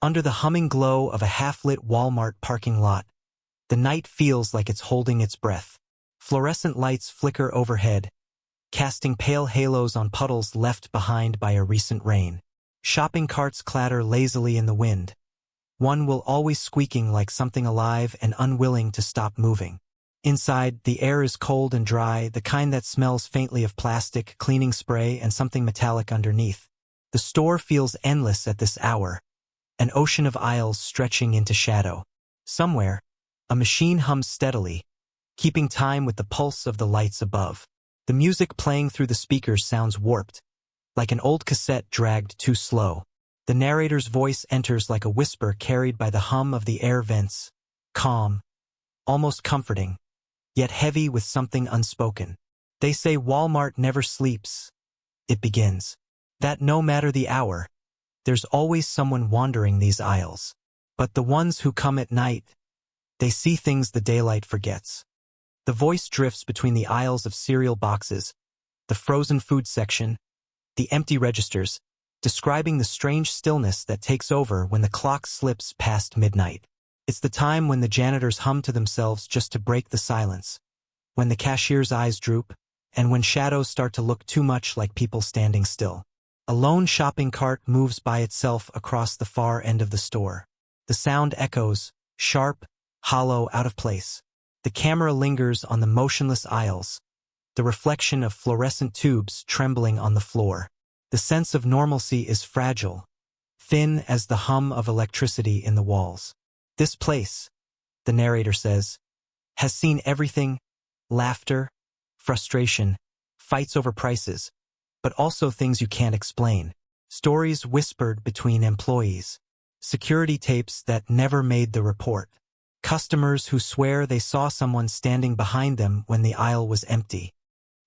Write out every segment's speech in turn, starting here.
Under the humming glow of a half-lit Walmart parking lot, the night feels like it's holding its breath. Fluorescent lights flicker overhead, casting pale halos on puddles left behind by a recent rain. Shopping carts clatter lazily in the wind. One will always squeaking like something alive and unwilling to stop moving. Inside, the air is cold and dry, the kind that smells faintly of plastic, cleaning spray, and something metallic underneath. The store feels endless at this hour, an ocean of aisles stretching into shadow. Somewhere, a machine hums steadily, keeping time with the pulse of the lights above. The music playing through the speakers sounds warped, like an old cassette dragged too slow. The narrator's voice enters like a whisper carried by the hum of the air vents, calm, almost comforting, yet heavy with something unspoken. They say Walmart never sleeps, it begins. That no matter the hour, there's always someone wandering these aisles. But the ones who come at night, they see things the daylight forgets. The voice drifts between the aisles of cereal boxes, the frozen food section, the empty registers, describing the strange stillness that takes over when the clock slips past midnight. It's the time when the janitors hum to themselves just to break the silence, when the cashier's eyes droop, and when shadows start to look too much like people standing still. A lone shopping cart moves by itself across the far end of the store. The sound echoes, sharp, hollow, out of place. The camera lingers on the motionless aisles, the reflection of fluorescent tubes trembling on the floor. The sense of normalcy is fragile, thin as the hum of electricity in the walls. This place, the narrator says, has seen everything: laughter, frustration, fights over prices, but also things you can't explain. Stories whispered between employees, security tapes that never made the report, customers who swear they saw someone standing behind them when the aisle was empty.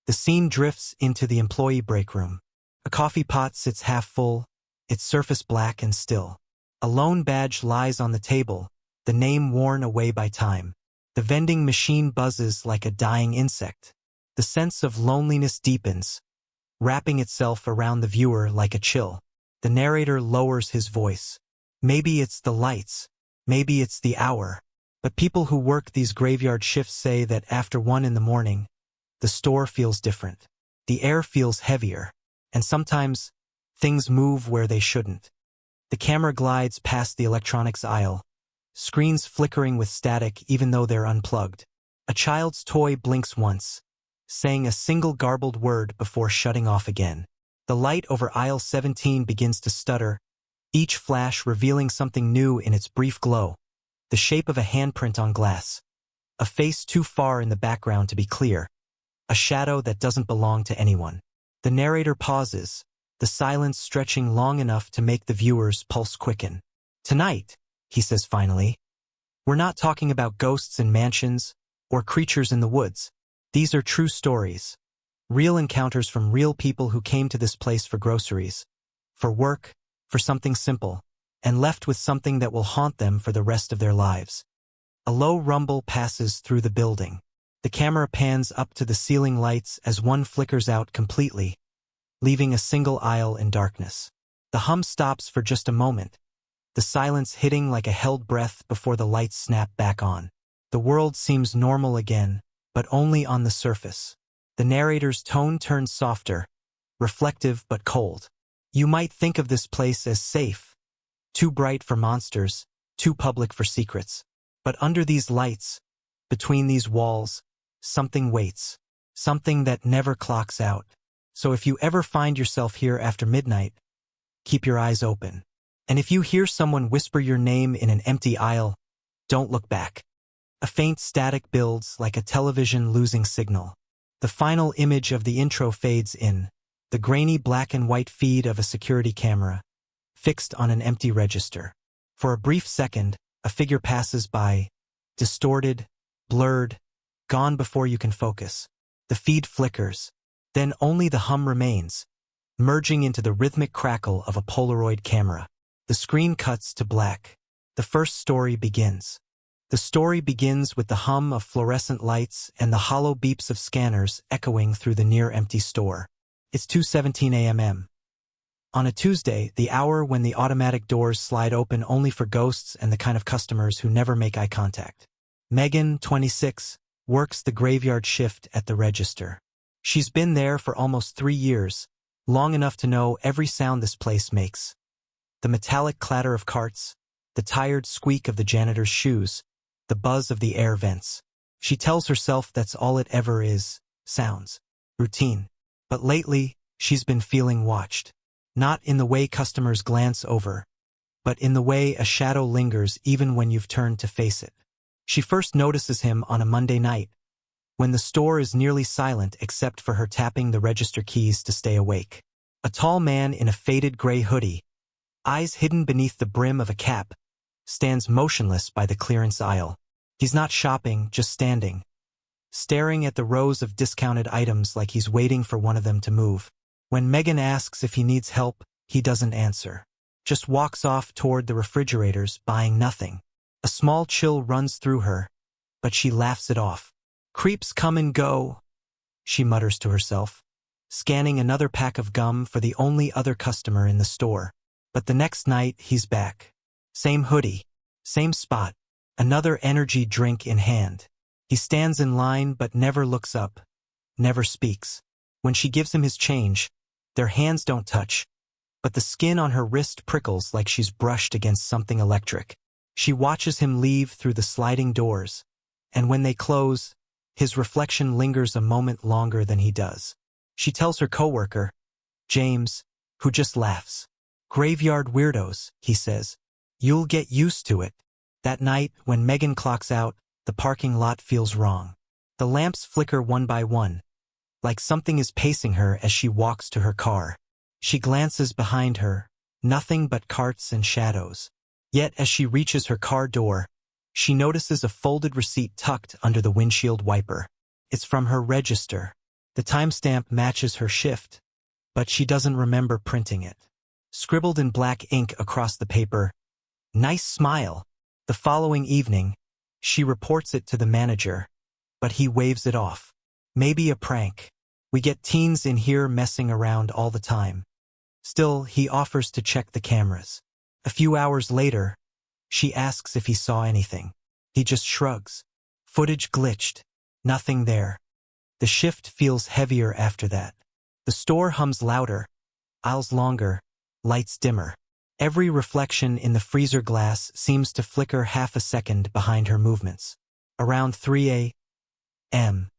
The scene drifts into the employee break room. A coffee pot sits half full, its surface black and still. A lone badge lies on the table, the name worn away by time. The vending machine buzzes like a dying insect. The sense of loneliness deepens, wrapping itself around the viewer like a chill. The narrator lowers his voice. Maybe it's the lights, maybe it's the hour, but people who work these graveyard shifts say that after 1 in the morning, the store feels different. The air feels heavier, and sometimes things move where they shouldn't. The camera glides past the electronics aisle, screens flickering with static even though they're unplugged. A child's toy blinks once, saying a single garbled word before shutting off again. The light over aisle 17 begins to stutter, each flash revealing something new in its brief glow. The shape of a handprint on glass, a face too far in the background to be clear, a shadow that doesn't belong to anyone. The narrator pauses, the silence stretching long enough to make the viewer's pulse quicken. Tonight, he says finally, we're not talking about ghosts in mansions or creatures in the woods. These are true stories, real encounters from real people who came to this place for groceries, for work, for something simple, and left with something that will haunt them for the rest of their lives. A low rumble passes through the building. The camera pans up to the ceiling lights as one flickers out completely, leaving a single aisle in darkness. The hum stops for just a moment, the silence hitting like a held breath before the lights snap back on. The world seems normal again, but only on the surface. The narrator's tone turns softer, reflective but cold. You might think of this place as safe, too bright for monsters, too public for secrets. But under these lights, between these walls, something waits, something that never clocks out. So if you ever find yourself here after midnight, keep your eyes open. And if you hear someone whisper your name in an empty aisle, don't look back. A faint static builds like a television losing signal. The final image of the intro fades in, the grainy black and white feed of a security camera, fixed on an empty register. For a brief second, a figure passes by, distorted, blurred, gone before you can focus. The feed flickers, then only the hum remains, merging into the rhythmic crackle of a Polaroid camera. The screen cuts to black. The first story begins. The story begins with the hum of fluorescent lights and the hollow beeps of scanners echoing through the near-empty store. It's 2:17 a.m. On a Tuesday, the hour when the automatic doors slide open only for ghosts and the kind of customers who never make eye contact. Megan, 26, works the graveyard shift at the register. She's been there for almost 3 years, long enough to know every sound this place makes. The metallic clatter of carts, the tired squeak of the janitor's shoes, the buzz of the air vents. She tells herself that's all it ever is, sounds. Routine. But lately, she's been feeling watched. Not in the way customers glance over, but in the way a shadow lingers even when you've turned to face it. She first notices him on a Monday night, when the store is nearly silent except for her tapping the register keys to stay awake. A tall man in a faded gray hoodie, eyes hidden beneath the brim of a cap, stands motionless by the clearance aisle. He's not shopping, just standing, staring at the rows of discounted items like he's waiting for one of them to move. When Megan asks if he needs help, he doesn't answer. Just walks off toward the refrigerators, buying nothing. A small chill runs through her, but she laughs it off. Creeps come and go, she mutters to herself, scanning another pack of gum for the only other customer in the store. But the next night, he's back. Same hoodie, same spot, another energy drink in hand. He stands in line but never looks up, never speaks. When she gives him his change, their hands don't touch, but the skin on her wrist prickles like she's brushed against something electric. She watches him leave through the sliding doors, and when they close, his reflection lingers a moment longer than he does. She tells her coworker, James, who just laughs. Graveyard weirdos, he says. You'll get used to it. That night, when Megan clocks out, the parking lot feels wrong. The lamps flicker one by one, like something is pacing her as she walks to her car. She glances behind her, nothing but carts and shadows. Yet as she reaches her car door, she notices a folded receipt tucked under the windshield wiper. It's from her register. The timestamp matches her shift, but she doesn't remember printing it. Scribbled in black ink across the paper, "Nice smile." The following evening, she reports it to the manager, but he waves it off. Maybe a prank. We get teens in here messing around all the time. Still, he offers to check the cameras. A few hours later, she asks if he saw anything. He just shrugs. Footage glitched. Nothing there. The shift feels heavier after that. The store hums louder, aisles longer, lights dimmer. Every reflection in the freezer glass seems to flicker half a second behind her movements. Around 3 a.m.,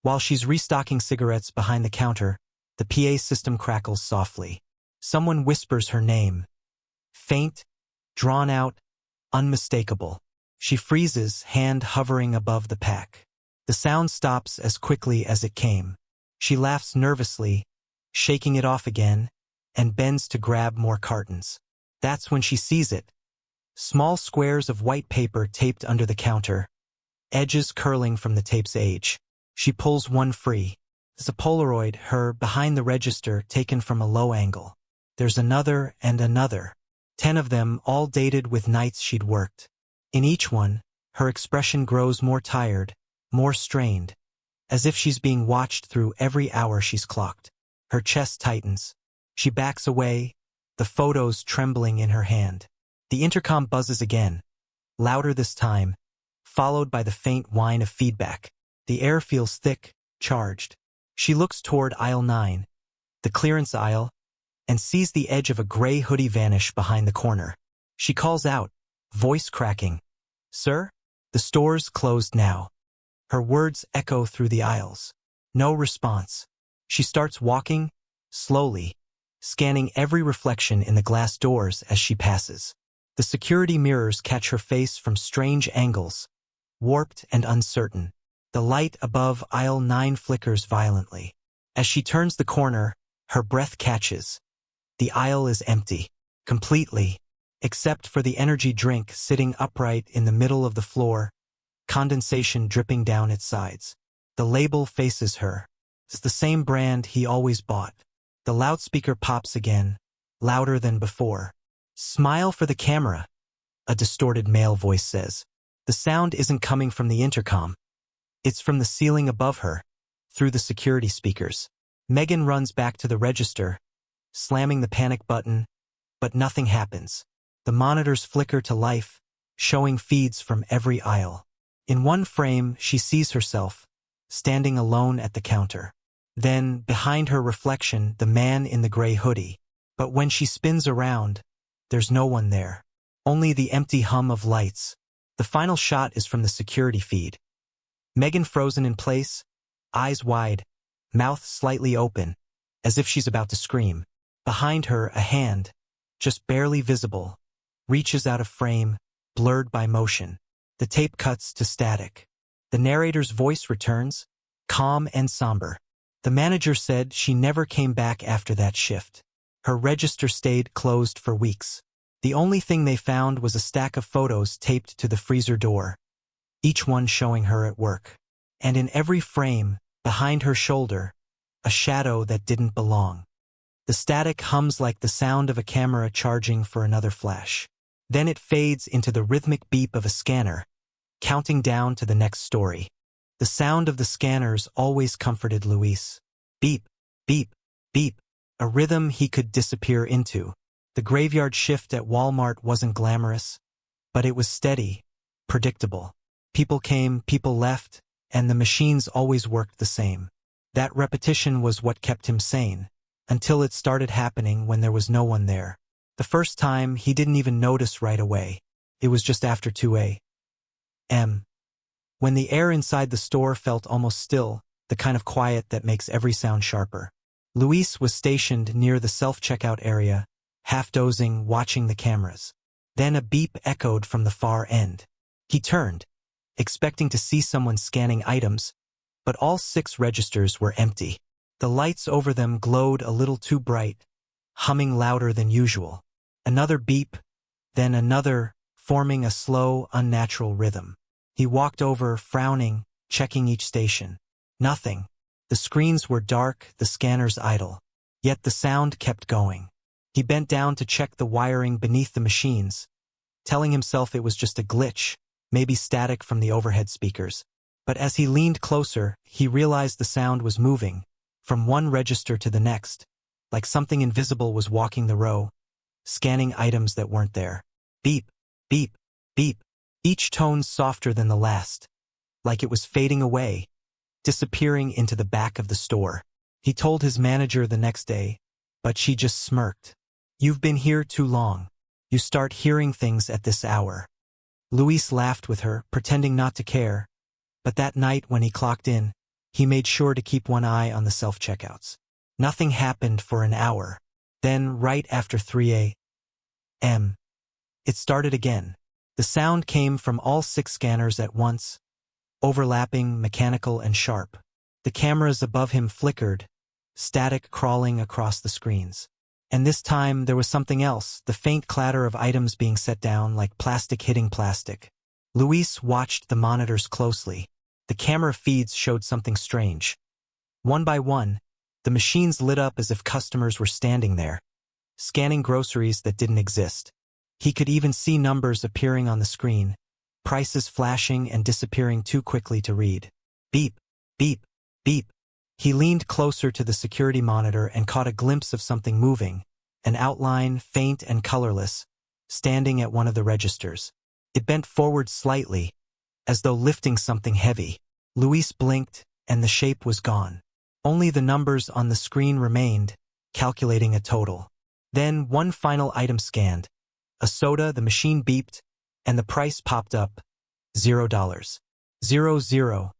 while she's restocking cigarettes behind the counter, the PA system crackles softly. Someone whispers her name. Faint, drawn out, unmistakable. She freezes, hand hovering above the pack. The sound stops as quickly as it came. She laughs nervously, shaking it off again, and bends to grab more cartons. That's when she sees it. Small squares of white paper taped under the counter, edges curling from the tape's age. She pulls one free. It's a Polaroid, her behind the register, taken from a low angle. There's another and another. 10 of them, all dated with nights she'd worked. In each one, her expression grows more tired, more strained, as if she's being watched through every hour she's clocked. Her chest tightens. She backs away, the photos trembling in her hand. The intercom buzzes again, louder this time, followed by the faint whine of feedback. The air feels thick, charged. She looks toward aisle 9, the clearance aisle, and sees the edge of a gray hoodie vanish behind the corner. She calls out, voice cracking, "Sir?" The store's closed now. Her words echo through the aisles. No response. She starts walking, slowly, scanning every reflection in the glass doors as she passes. The security mirrors catch her face from strange angles, warped and uncertain. The light above aisle 9 flickers violently. As she turns the corner, her breath catches. The aisle is empty, completely, except for the energy drink sitting upright in the middle of the floor, condensation dripping down its sides. The label faces her. It's the same brand he always bought. The loudspeaker pops again, louder than before. "Smile for the camera," a distorted male voice says. The sound isn't coming from the intercom. It's from the ceiling above her, through the security speakers. Megan runs back to the register, slamming the panic button, but nothing happens. The monitors flicker to life, showing feeds from every aisle. In one frame, she sees herself, standing alone at the counter. Then, behind her reflection, the man in the gray hoodie. But when she spins around, there's no one there. Only the empty hum of lights. The final shot is from the security feed. Megan frozen in place, eyes wide, mouth slightly open, as if she's about to scream. Behind her, a hand, just barely visible, reaches out of frame, blurred by motion. The tape cuts to static. The narrator's voice returns, calm and somber. The manager said she never came back after that shift. Her register stayed closed for weeks. The only thing they found was a stack of photos taped to the freezer door, each one showing her at work. And in every frame, behind her shoulder, a shadow that didn't belong. The static hums like the sound of a camera charging for another flash. Then it fades into the rhythmic beep of a scanner, counting down to the next story. The sound of the scanners always comforted Luis. Beep, beep, beep, a rhythm he could disappear into. The graveyard shift at Walmart wasn't glamorous, but it was steady, predictable. People came, people left, and the machines always worked the same. That repetition was what kept him sane, until it started happening when there was no one there. The first time, he didn't even notice right away. It was just after 2 a.m. when the air inside the store felt almost still, the kind of quiet that makes every sound sharper. Luis was stationed near the self-checkout area, half dozing, watching the cameras. Then a beep echoed from the far end. He turned, expecting to see someone scanning items, but all 6 registers were empty. The lights over them glowed a little too bright, humming louder than usual. Another beep, then another, forming a slow, unnatural rhythm. He walked over, frowning, checking each station. Nothing. The screens were dark, the scanners idle. Yet the sound kept going. He bent down to check the wiring beneath the machines, telling himself it was just a glitch, maybe static from the overhead speakers. But as he leaned closer, he realized the sound was moving, from one register to the next, like something invisible was walking the row, scanning items that weren't there. Beep, beep, beep, each tone softer than the last, like it was fading away, disappearing into the back of the store. He told his manager the next day, but she just smirked. "You've been here too long. You start hearing things at this hour." Luis laughed with her, pretending not to care, but that night when he clocked in, he made sure to keep one eye on the self-checkouts. Nothing happened for an hour. Then, right after 3 a.m., it started again. The sound came from all 6 scanners at once, overlapping, mechanical and sharp. The cameras above him flickered, static crawling across the screens. And this time there was something else, the faint clatter of items being set down like plastic hitting plastic. Luis watched the monitors closely. The camera feeds showed something strange. One by one, the machines lit up as if customers were standing there, scanning groceries that didn't exist. He could even see numbers appearing on the screen, prices flashing and disappearing too quickly to read. Beep, beep, beep. He leaned closer to the security monitor and caught a glimpse of something moving, an outline, faint and colorless, standing at one of the registers. It bent forward slightly, as though lifting something heavy. Luis blinked, and the shape was gone. Only the numbers on the screen remained, calculating a total. Then one final item scanned. A soda, the machine beeped, and the price popped up. $0. 00.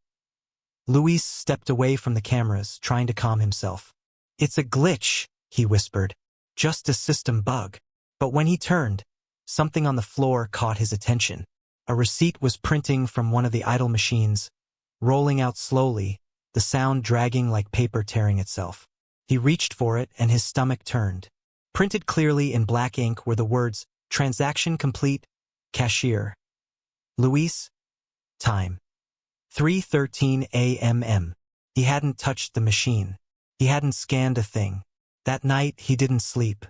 Luis stepped away from the cameras, trying to calm himself. "It's a glitch," he whispered. "Just a system bug." But when he turned, something on the floor caught his attention. A receipt was printing from one of the idle machines, rolling out slowly, the sound dragging like paper tearing itself. He reached for it and his stomach turned. Printed clearly in black ink were the words, "Transaction complete, cashier." Luis. Time. 3:13 a.m. He hadn't touched the machine. He hadn't scanned a thing. That night, he didn't sleep.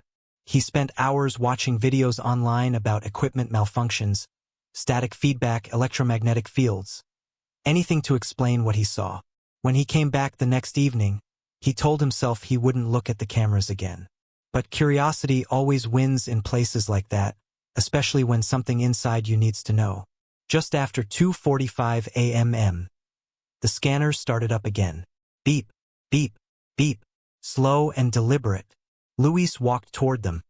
He spent hours watching videos online about equipment malfunctions, static feedback, electromagnetic fields. Anything to explain what he saw. When he came back the next evening, he told himself he wouldn't look at the cameras again. But curiosity always wins in places like that, especially when something inside you needs to know. Just after 2:45 a.m., the scanners started up again. Beep, beep, beep, slow and deliberate. Luis walked toward them,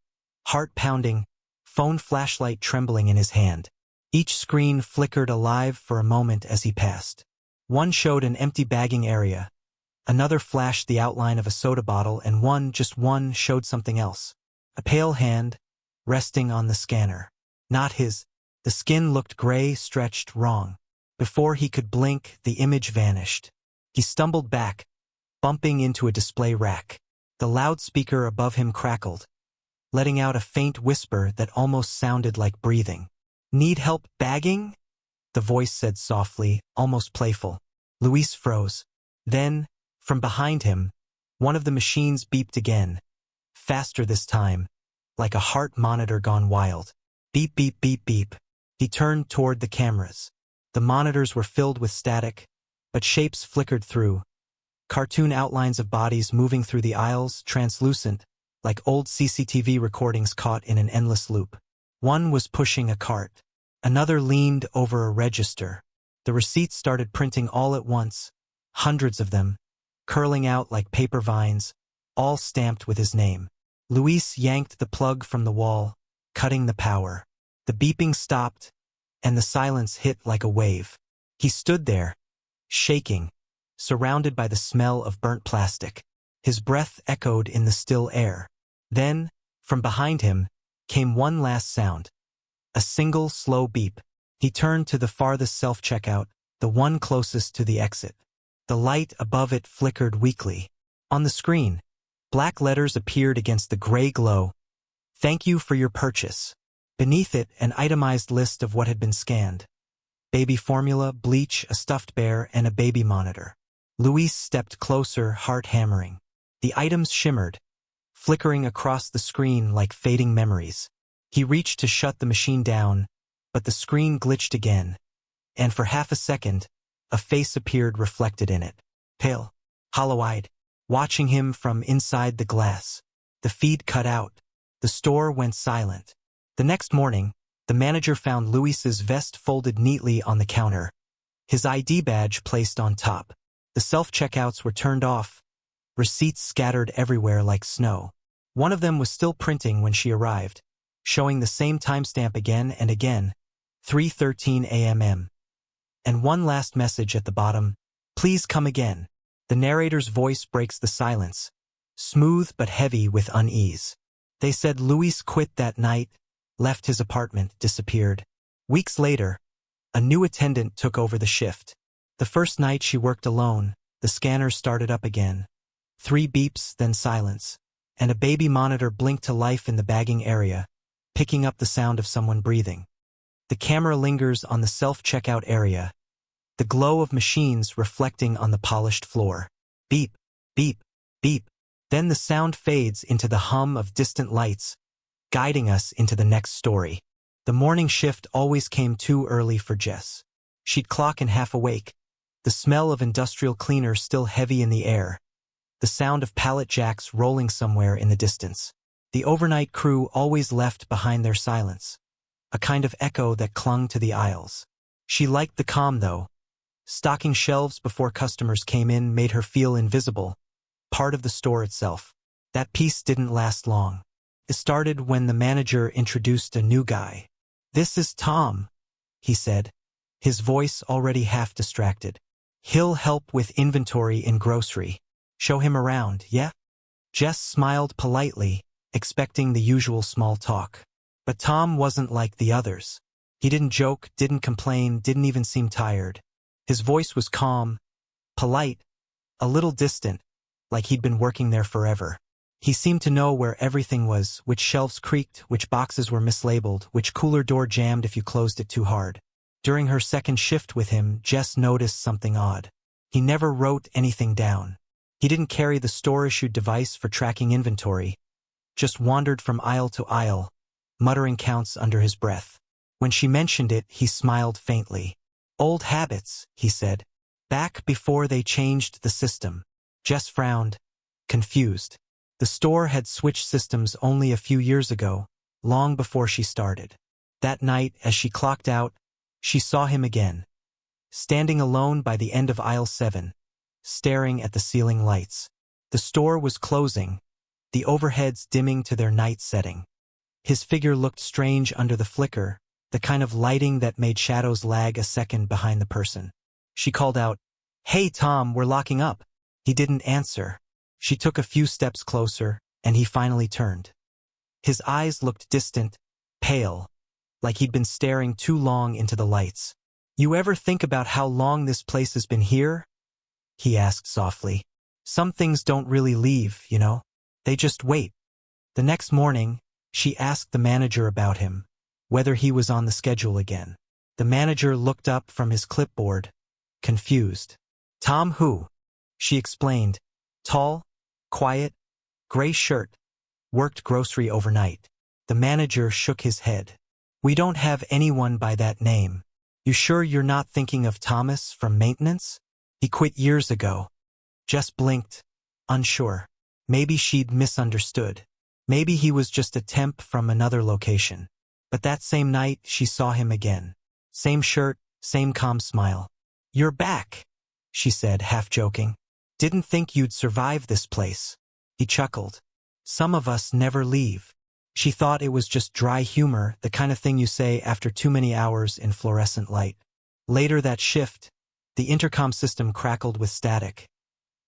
heart pounding, phone flashlight trembling in his hand. Each screen flickered alive for a moment as he passed. One showed an empty bagging area, another flashed the outline of a soda bottle, and just one, showed something else. A pale hand, resting on the scanner. Not his. The skin looked gray, stretched, wrong. Before he could blink, the image vanished. He stumbled back, bumping into a display rack. The loudspeaker above him crackled, letting out a faint whisper that almost sounded like breathing. "Need help bagging?" the voice said softly, almost playful. Luis froze. Then, from behind him, one of the machines beeped again, faster this time, like a heart monitor gone wild. Beep, beep, beep, beep. He turned toward the cameras. The monitors were filled with static, but shapes flickered through. Cartoon outlines of bodies moving through the aisles, translucent, like old CCTV recordings caught in an endless loop. One was pushing a cart. Another leaned over a register. The receipts started printing all at once, hundreds of them, curling out like paper vines, all stamped with his name. Luis yanked the plug from the wall, cutting the power. The beeping stopped, and the silence hit like a wave. He stood there, shaking, surrounded by the smell of burnt plastic. His breath echoed in the still air. Then, from behind him, came one last sound. A single, slow beep. He turned to the farthest self-checkout, the one closest to the exit. The light above it flickered weakly. On the screen, black letters appeared against the gray glow. "Thank you for your purchase." Beneath it, an itemized list of what had been scanned. Baby formula, bleach, a stuffed bear, and a baby monitor. Luis stepped closer, heart hammering. The items shimmered, flickering across the screen like fading memories. He reached to shut the machine down, but the screen glitched again, and for half a second, a face appeared reflected in it. Pale, hollow-eyed, watching him from inside the glass. The feed cut out. The store went silent. The next morning, the manager found Luis's vest folded neatly on the counter, his ID badge placed on top. The self-checkouts were turned off, receipts scattered everywhere like snow. One of them was still printing when she arrived, showing the same timestamp again and again, 3:13 a.m. And one last message at the bottom, "Please come again." The narrator's voice breaks the silence, smooth but heavy with unease. They said Luis quit that night, left his apartment, disappeared. Weeks later, a new attendant took over the shift. The first night she worked alone, the scanners started up again. 3 beeps, then silence, and a baby monitor blinked to life in the bagging area, picking up the sound of someone breathing. The camera lingers on the self-checkout area, the glow of machines reflecting on the polished floor. Beep, beep, beep. Then the sound fades into the hum of distant lights, guiding us into the next story. The morning shift always came too early for Jess. She'd clock in half awake, the smell of industrial cleaner still heavy in the air, the sound of pallet jacks rolling somewhere in the distance. The overnight crew always left behind their silence, a kind of echo that clung to the aisles. She liked the calm, though. Stocking shelves before customers came in made her feel invisible, part of the store itself. That peace didn't last long. It started when the manager introduced a new guy. "This is Tom," he said, his voice already half distracted. "He'll help with inventory in grocery. Show him around, yeah?" Jess smiled politely, expecting the usual small talk. But Tom wasn't like the others. He didn't joke, didn't complain, didn't even seem tired. His voice was calm, polite, a little distant, like he'd been working there forever. He seemed to know where everything was, which shelves creaked, which boxes were mislabeled, which cooler door jammed if you closed it too hard. During her second shift with him, Jess noticed something odd. He never wrote anything down. He didn't carry the store-issued device for tracking inventory, just wandered from aisle to aisle, muttering counts under his breath. When she mentioned it, he smiled faintly. "Old habits," he said. "Back before they changed the system." Jess frowned, confused. The store had switched systems only a few years ago, long before she started. That night, as she clocked out, she saw him again, standing alone by the end of aisle 7, staring at the ceiling lights. The store was closing, the overheads dimming to their night setting. His figure looked strange under the flicker, the kind of lighting that made shadows lag a second behind the person. She called out, "Hey Tom, we're locking up." He didn't answer. She took a few steps closer, and he finally turned. His eyes looked distant, pale, like he'd been staring too long into the lights. "You ever think about how long this place has been here?" he asked softly. "Some things don't really leave, you know. They just wait." The next morning, she asked the manager about him, whether he was on the schedule again. The manager looked up from his clipboard, confused. "Tom who?" She explained. "Tall, quiet, gray shirt, worked grocery overnight." The manager shook his head. "We don't have anyone by that name. You sure you're not thinking of Thomas from maintenance? He quit years ago." Jess blinked, unsure. Maybe she'd misunderstood. Maybe he was just a temp from another location. But that same night, she saw him again. Same shirt, same calm smile. "You're back," she said, half joking. "Didn't think you'd survive this place." He chuckled. "Some of us never leave." She thought it was just dry humor, the kind of thing you say after too many hours in fluorescent light. Later that shift, the intercom system crackled with static.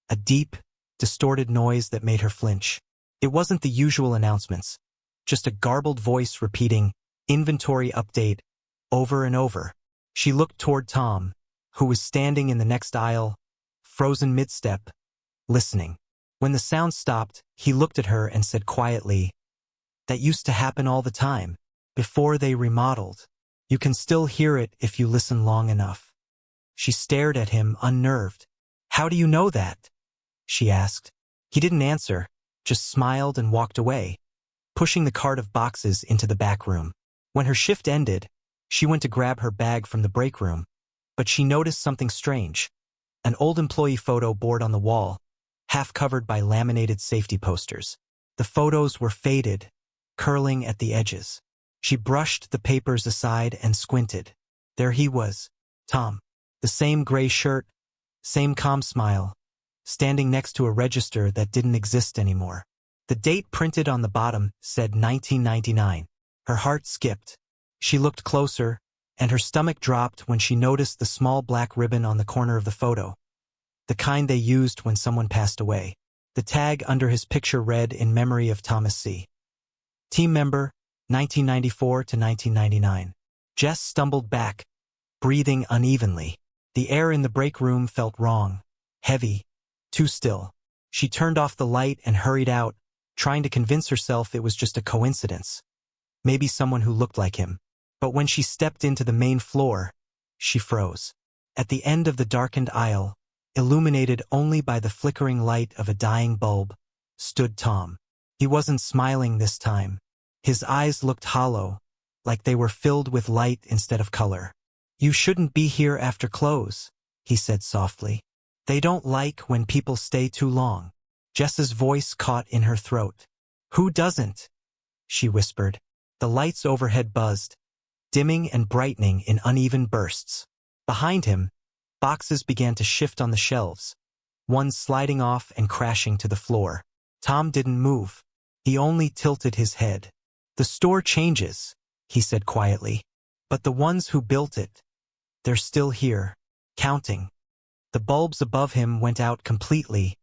A deep, distorted noise that made her flinch. It wasn't the usual announcements, just a garbled voice repeating, "Inventory update," over and over. She looked toward Tom, who was standing in the next aisle, frozen mid-step, listening. When the sound stopped, he looked at her and said quietly, "That used to happen all the time, before they remodeled. You can still hear it if you listen long enough." She stared at him, unnerved. "How do you know that?" she asked. He didn't answer, just smiled and walked away, pushing the cart of boxes into the back room. When her shift ended, she went to grab her bag from the break room, but she noticed something strange. An old employee photo board on the wall, half covered by laminated safety posters. The photos were faded, curling at the edges. She brushed the papers aside and squinted. There he was, Tom. The same gray shirt, same calm smile, standing next to a register that didn't exist anymore. The date printed on the bottom said 1999. Her heart skipped. She looked closer, and her stomach dropped when she noticed the small black ribbon on the corner of the photo. The kind they used when someone passed away. The tag under his picture read, "In memory of Thomas C. Team member, 1994 to 1999. Jess stumbled back, breathing unevenly. The air in the break room felt wrong, heavy, too still. She turned off the light and hurried out, trying to convince herself it was just a coincidence. Maybe someone who looked like him. But when she stepped into the main floor, she froze. At the end of the darkened aisle, illuminated only by the flickering light of a dying bulb, stood Tom. He wasn't smiling this time. His eyes looked hollow, like they were filled with light instead of color. "You shouldn't be here after close," he said softly. "They don't like when people stay too long." Jess's voice caught in her throat. "Who doesn't?" she whispered. The lights overhead buzzed, dimming and brightening in uneven bursts. Behind him, boxes began to shift on the shelves, one sliding off and crashing to the floor. Tom didn't move. He only tilted his head. "The store changes," he said quietly. "But the ones who built it, they're still here, counting." The bulbs above him went out completely,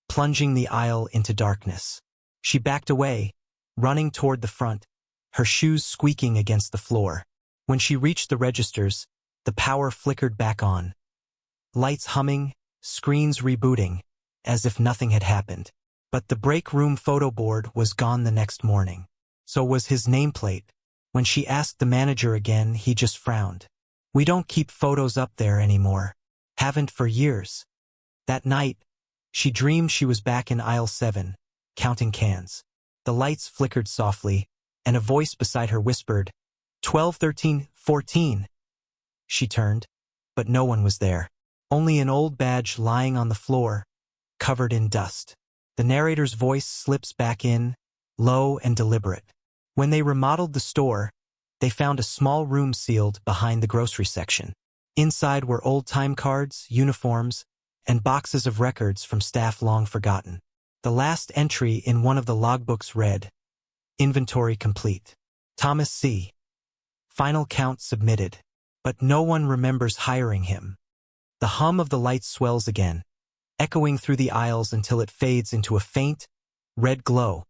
plunging the aisle into darkness. She backed away, running toward the front, her shoes squeaking against the floor. When she reached the registers, the power flickered back on. Lights humming, screens rebooting, as if nothing had happened. But the break room photo board was gone the next morning. So was his nameplate. When she asked the manager again, he just frowned. "We don't keep photos up there anymore. Haven't for years." That night, she dreamed she was back in aisle 7, counting cans. The lights flickered softly, and a voice beside her whispered, 12, 13, 14. She turned, but no one was there. Only an old badge lying on the floor, covered in dust. The narrator's voice slips back in, low and deliberate. When they remodeled the store, they found a small room sealed behind the grocery section. Inside were old time cards, uniforms, and boxes of records from staff long forgotten. The last entry in one of the logbooks read, "Inventory complete. Thomas C. Final count submitted." But no one remembers hiring him. The hum of the lights swells again, echoing through the aisles until it fades into a faint, red glow,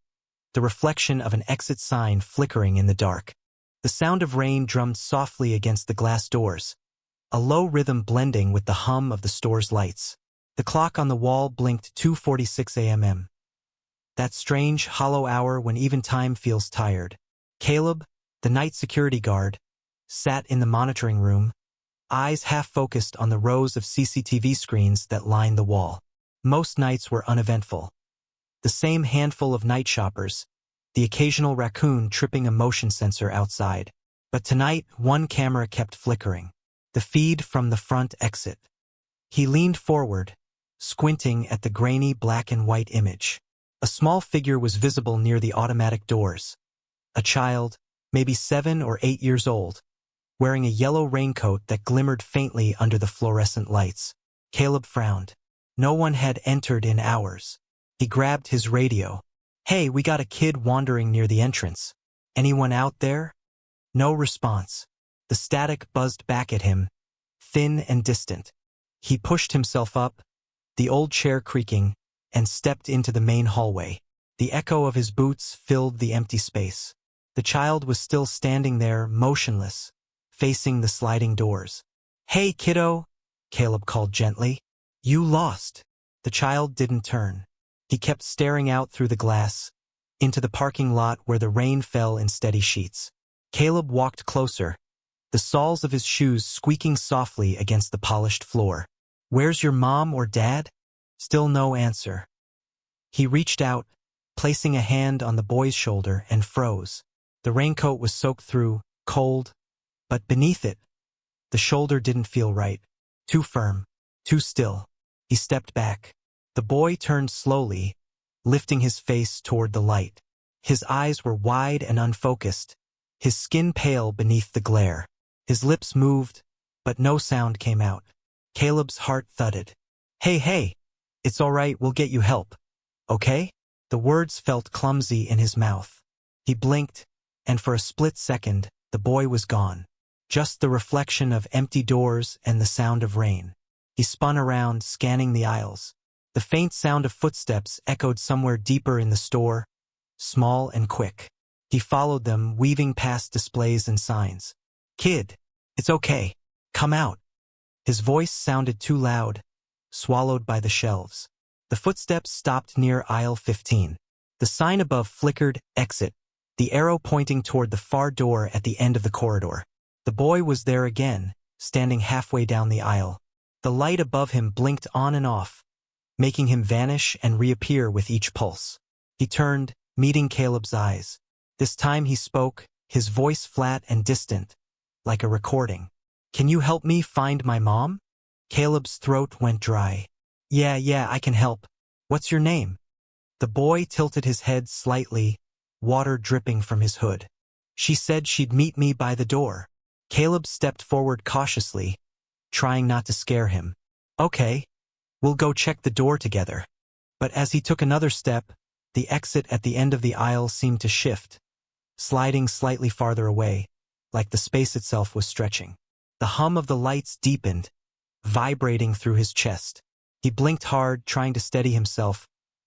the reflection of an exit sign flickering in the dark. The sound of rain drummed softly against the glass doors, a low rhythm blending with the hum of the store's lights. The clock on the wall blinked 2:46 a.m. That strange, hollow hour when even time feels tired. Caleb, the night security guard, sat in the monitoring room, eyes half-focused on the rows of CCTV screens that lined the wall. Most nights were uneventful. The same handful of night shoppers, the occasional raccoon tripping a motion sensor outside. But tonight, one camera kept flickering. The feed from the front exit. He leaned forward, squinting at the grainy black and white image. A small figure was visible near the automatic doors. A child, maybe 7 or 8 years old, wearing a yellow raincoat that glimmered faintly under the fluorescent lights. Caleb frowned. No one had entered in hours. He grabbed his radio. "Hey, we got a kid wandering near the entrance. Anyone out there?" No response. The static buzzed back at him, thin and distant. He pushed himself up, the old chair creaking, and stepped into the main hallway. The echo of his boots filled the empty space. The child was still standing there, motionless, facing the sliding doors. "Hey, kiddo," Caleb called gently. "You lost." The child didn't turn. He kept staring out through the glass, into the parking lot where the rain fell in steady sheets. Caleb walked closer, the soles of his shoes squeaking softly against the polished floor. "Where's your mom or dad?" Still no answer. He reached out, placing a hand on the boy's shoulder, and froze. The raincoat was soaked through, cold, but beneath it, the shoulder didn't feel right. Too firm, too still. He stepped back. The boy turned slowly, lifting his face toward the light. His eyes were wide and unfocused, his skin pale beneath the glare. His lips moved, but no sound came out. Caleb's heart thudded. Hey, it's all right, we'll get you help. Okay?" The words felt clumsy in his mouth. He blinked, and for a split second, the boy was gone. Just the reflection of empty doors and the sound of rain. He spun around, scanning the aisles. The faint sound of footsteps echoed somewhere deeper in the store, small and quick. He followed them, weaving past displays and signs. "Kid, it's okay. Come out." His voice sounded too loud, swallowed by the shelves. The footsteps stopped near aisle 15. The sign above flickered, "Exit," the arrow pointing toward the far door at the end of the corridor. The boy was there again, standing halfway down the aisle. The light above him blinked on and off, making him vanish and reappear with each pulse. He turned, meeting Caleb's eyes. This time he spoke, his voice flat and distant, like a recording. "Can you help me find my mom?" Caleb's throat went dry. Yeah, I can help. What's your name?" The boy tilted his head slightly, water dripping from his hood. "She said she'd meet me by the door." Caleb stepped forward cautiously, trying not to scare him. "Okay, we'll go check the door together." But as he took another step, the exit at the end of the aisle seemed to shift, sliding slightly farther away, like the space itself was stretching. The hum of the lights deepened, vibrating through his chest. He blinked hard, trying to steady himself,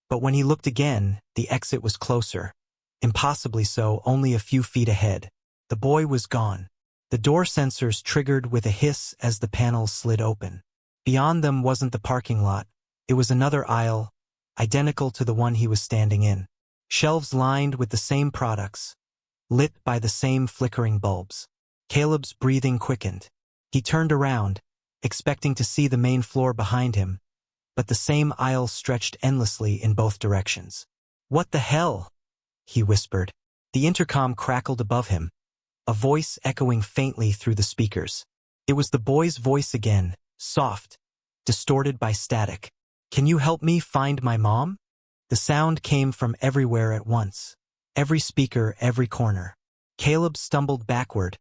but when he looked again, the exit was closer. Impossibly so, only a few feet ahead. The boy was gone. The door sensors triggered with a hiss as the panels slid open. Beyond them wasn't the parking lot. It was another aisle, identical to the one he was standing in. Shelves lined with the same products, lit by the same flickering bulbs. Caleb's breathing quickened. He turned around, expecting to see the main floor behind him, but the same aisle stretched endlessly in both directions. "What the hell?" he whispered. The intercom crackled above him, a voice echoing faintly through the speakers. It was the boy's voice again, soft, distorted by static. "Can you help me find my mom?" The sound came from everywhere at once. Every speaker, every corner. Caleb stumbled backward,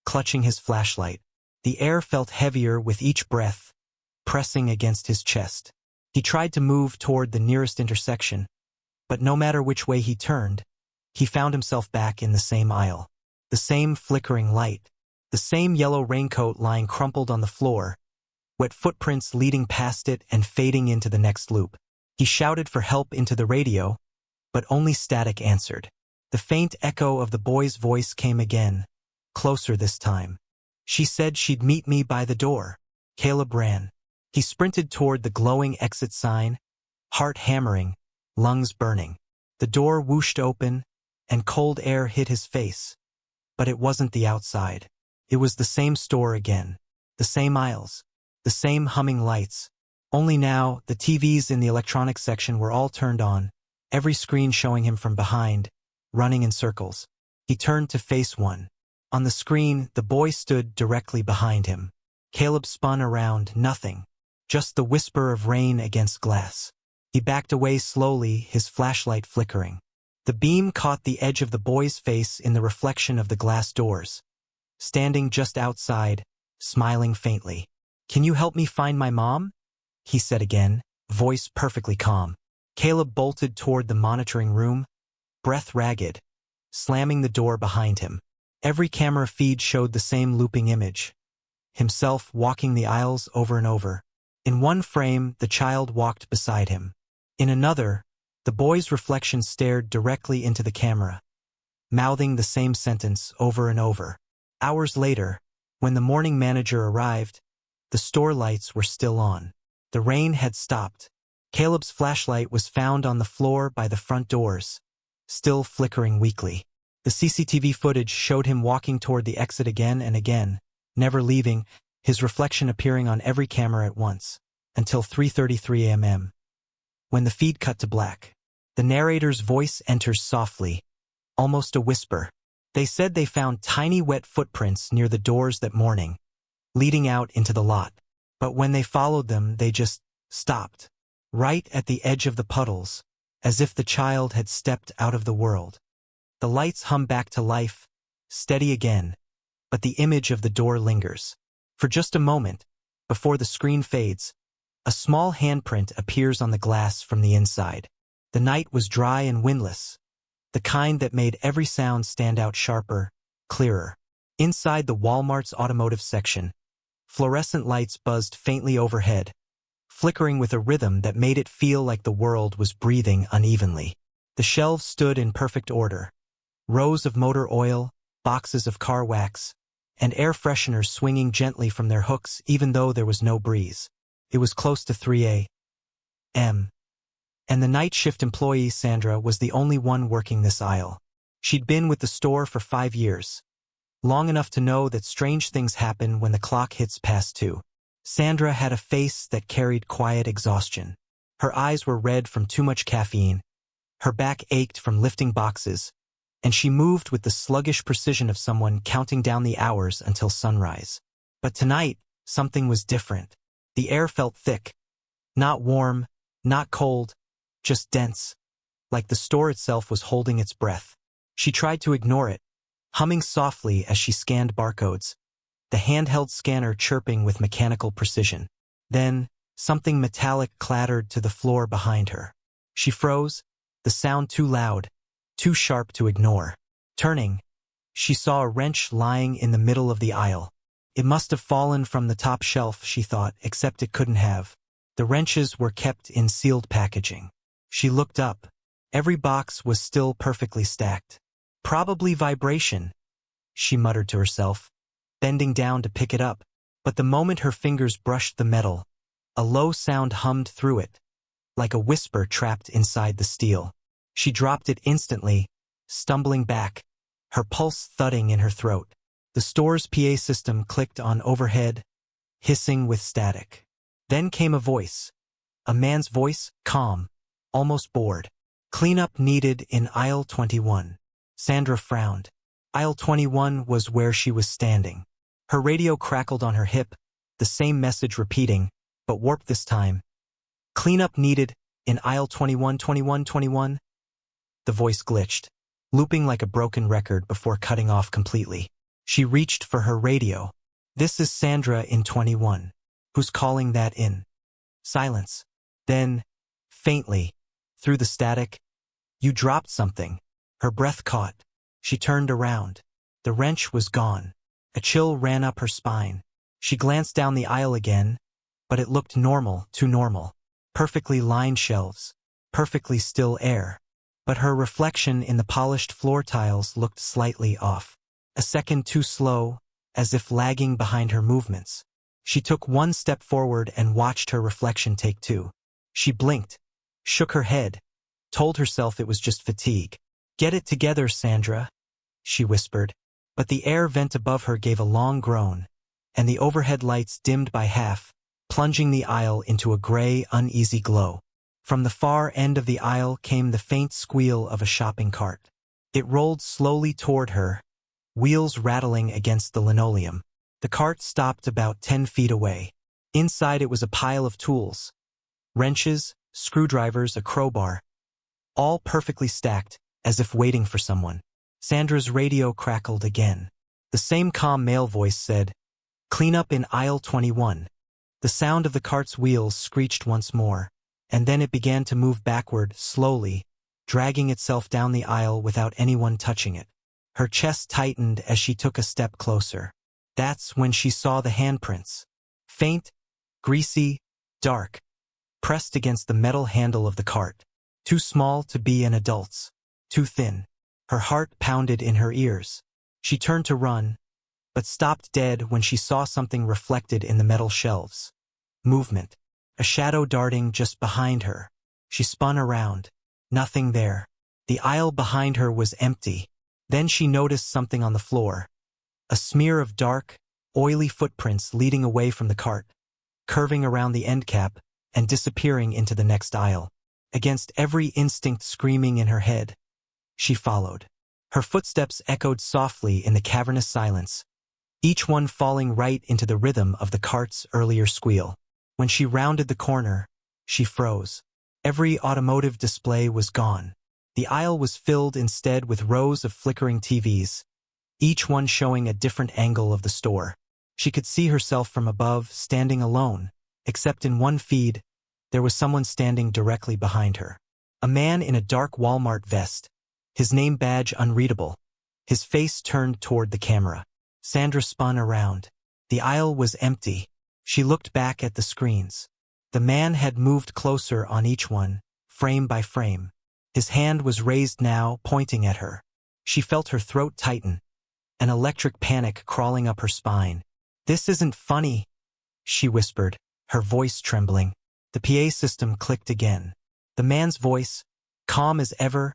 clutching his flashlight. The air felt heavier with each breath, pressing against his chest. He tried to move toward the nearest intersection, but no matter which way he turned, he found himself back in the same aisle. The same flickering light. The same yellow raincoat lying crumpled on the floor, wet footprints leading past it and fading into the next loop. He shouted for help into the radio, but only static answered. The faint echo of the boy's voice came again, closer this time. She said she'd meet me by the door. Caleb ran. He sprinted toward the glowing exit sign, heart hammering, lungs burning. The door whooshed open, and cold air hit his face. But it wasn't the outside. It was the same store again. The same aisles. The same humming lights. Only now, the TVs in the electronics section were all turned on, every screen showing him from behind, running in circles. He turned to face one. On the screen, the boy stood directly behind him. Caleb spun around, nothing. Just the whisper of rain against glass. He backed away slowly, his flashlight flickering. The beam caught the edge of the boy's face in the reflection of the glass doors. Standing just outside, smiling faintly. "Can you help me find my mom?" he said again, voice perfectly calm. Caleb bolted toward the monitoring room, breath ragged, slamming the door behind him. Every camera feed showed the same looping image. Himself walking the aisles over and over. In one frame, the child walked beside him. In another, the boy's reflection stared directly into the camera, mouthing the same sentence over and over. Hours later, when the morning manager arrived, the store lights were still on. The rain had stopped. Caleb's flashlight was found on the floor by the front doors, still flickering weakly. The CCTV footage showed him walking toward the exit again and again, never leaving, his reflection appearing on every camera at once, until 3:33 a.m. When the feed cut to black, the narrator's voice enters softly, almost a whisper. They said they found tiny wet footprints near the doors that morning, leading out into the lot. But when they followed them, they just stopped, right at the edge of the puddles, as if the child had stepped out of the world. The lights hum back to life, steady again, but the image of the door lingers. For just a moment, before the screen fades, a small handprint appears on the glass from the inside. The night was dry and windless, the kind that made every sound stand out sharper, clearer. Inside the Walmart's automotive section, fluorescent lights buzzed faintly overhead, flickering with a rhythm that made it feel like the world was breathing unevenly. The shelves stood in perfect order. Rows of motor oil, boxes of car wax, and air fresheners swinging gently from their hooks even though there was no breeze. It was close to 3 a.m. And the night shift employee, Sandra, was the only one working this aisle. She'd been with the store for 5 years, long enough to know that strange things happen when the clock hits past 2. Sandra had a face that carried quiet exhaustion. Her eyes were red from too much caffeine, her back ached from lifting boxes, and she moved with the sluggish precision of someone counting down the hours until sunrise. But tonight, something was different. The air felt thick. Not warm, not cold, just dense, like the store itself was holding its breath. She tried to ignore it, humming softly as she scanned barcodes, the handheld scanner chirping with mechanical precision. Then, something metallic clattered to the floor behind her. She froze, the sound too loud, too sharp to ignore. Turning, she saw a wrench lying in the middle of the aisle. It must have fallen from the top shelf, she thought, except it couldn't have. The wrenches were kept in sealed packaging. She looked up. Every box was still perfectly stacked. Probably vibration, she muttered to herself, bending down to pick it up. But the moment her fingers brushed the metal, a low sound hummed through it, like a whisper trapped inside the steel. She dropped it instantly, stumbling back, her pulse thudding in her throat. The store's PA system clicked on overhead, hissing with static. Then came a voice. A man's voice, calm, almost bored. "Cleanup needed in aisle 21. Sandra frowned. Aisle 21 was where she was standing. Her radio crackled on her hip, the same message repeating, but warped this time. "Cleanup needed, In aisle 21, 21, 21? The voice glitched, looping like a broken record before cutting off completely. She reached for her radio. This is Sandra in 21. Who's calling that in? Silence. Then, faintly, through the static, you dropped something. Her breath caught. She turned around. The wrench was gone. A chill ran up her spine. She glanced down the aisle again, but it looked normal, too normal. Perfectly lined shelves. Perfectly still air. But her reflection in the polished floor tiles looked slightly off. A second too slow, as if lagging behind her movements. She took one step forward and watched her reflection take two. She blinked, shook her head, told herself it was just fatigue. Get it together, Sandra, she whispered. But the air vent above her gave a long groan, and the overhead lights dimmed by half, plunging the aisle into a gray, uneasy glow. From the far end of the aisle came the faint squeal of a shopping cart. It rolled slowly toward her, wheels rattling against the linoleum. The cart stopped about 10 feet away. Inside it was a pile of tools. Wrenches, screwdrivers, a crowbar. All perfectly stacked, as if waiting for someone. Sandra's radio crackled again. The same calm male voice said, "Clean up in aisle 21. The sound of the cart's wheels screeched once more, and then it began to move backward, slowly, dragging itself down the aisle without anyone touching it. Her chest tightened as she took a step closer. That's when she saw the handprints. Faint, greasy, dark, pressed against the metal handle of the cart. Too small to be an adult's. Too thin. Her heart pounded in her ears. She turned to run, but stopped dead when she saw something reflected in the metal shelves. Movement. A shadow darting just behind her. She spun around. Nothing there. The aisle behind her was empty. Then she noticed something on the floor. A smear of dark, oily footprints leading away from the cart, curving around the end cap and disappearing into the next aisle. Against every instinct screaming in her head, she followed. Her footsteps echoed softly in the cavernous silence, each one falling right into the rhythm of the cart's earlier squeal. When she rounded the corner, she froze. Every automotive display was gone. The aisle was filled instead with rows of flickering TVs, each one showing a different angle of the store. She could see herself from above, standing alone, except in one feed, there was someone standing directly behind her. A man in a dark Walmart vest, his name badge unreadable, his face turned toward the camera. Sandra spun around. The aisle was empty. She looked back at the screens. The man had moved closer on each one, frame by frame. His hand was raised now, pointing at her. She felt her throat tighten, an electric panic crawling up her spine. "This isn't funny," she whispered, her voice trembling. The PA system clicked again. The man's voice, calm as ever,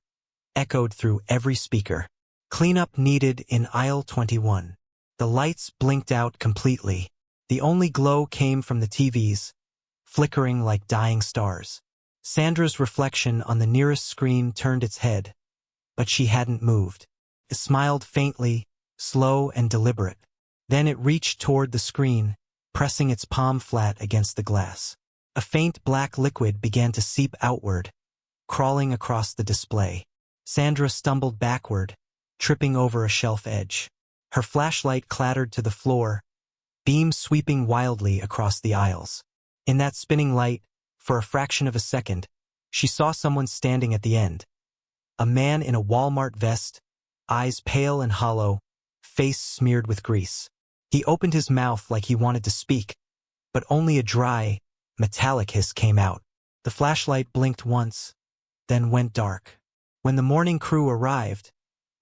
echoed through every speaker. "Cleanup needed in aisle 21. The lights blinked out completely. The only glow came from the TVs, flickering like dying stars. Sandra's reflection on the nearest screen turned its head, but she hadn't moved. It smiled faintly, slow and deliberate. Then it reached toward the screen, pressing its palm flat against the glass. A faint black liquid began to seep outward, crawling across the display. Sandra stumbled backward, tripping over a shelf edge. Her flashlight clattered to the floor, beams sweeping wildly across the aisles. In that spinning light, for a fraction of a second, she saw someone standing at the end. A man in a Walmart vest, eyes pale and hollow, face smeared with grease. He opened his mouth like he wanted to speak, but only a dry, metallic hiss came out. The flashlight blinked once, then went dark. When the morning crew arrived,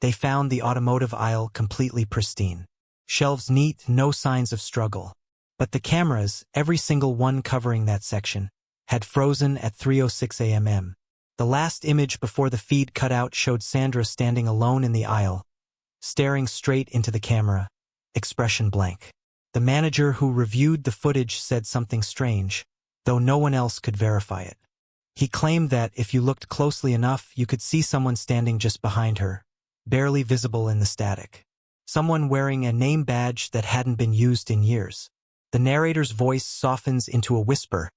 they found the automotive aisle completely pristine. Shelves neat, no signs of struggle. But the cameras, every single one covering that section, had frozen at 3:06 a.m. The last image before the feed cut out showed Sandra standing alone in the aisle, staring straight into the camera, expression blank. The manager who reviewed the footage said something strange, though no one else could verify it. He claimed that if you looked closely enough, you could see someone standing just behind her, barely visible in the static. Someone wearing a name badge that hadn't been used in years. The narrator's voice softens into a whisper,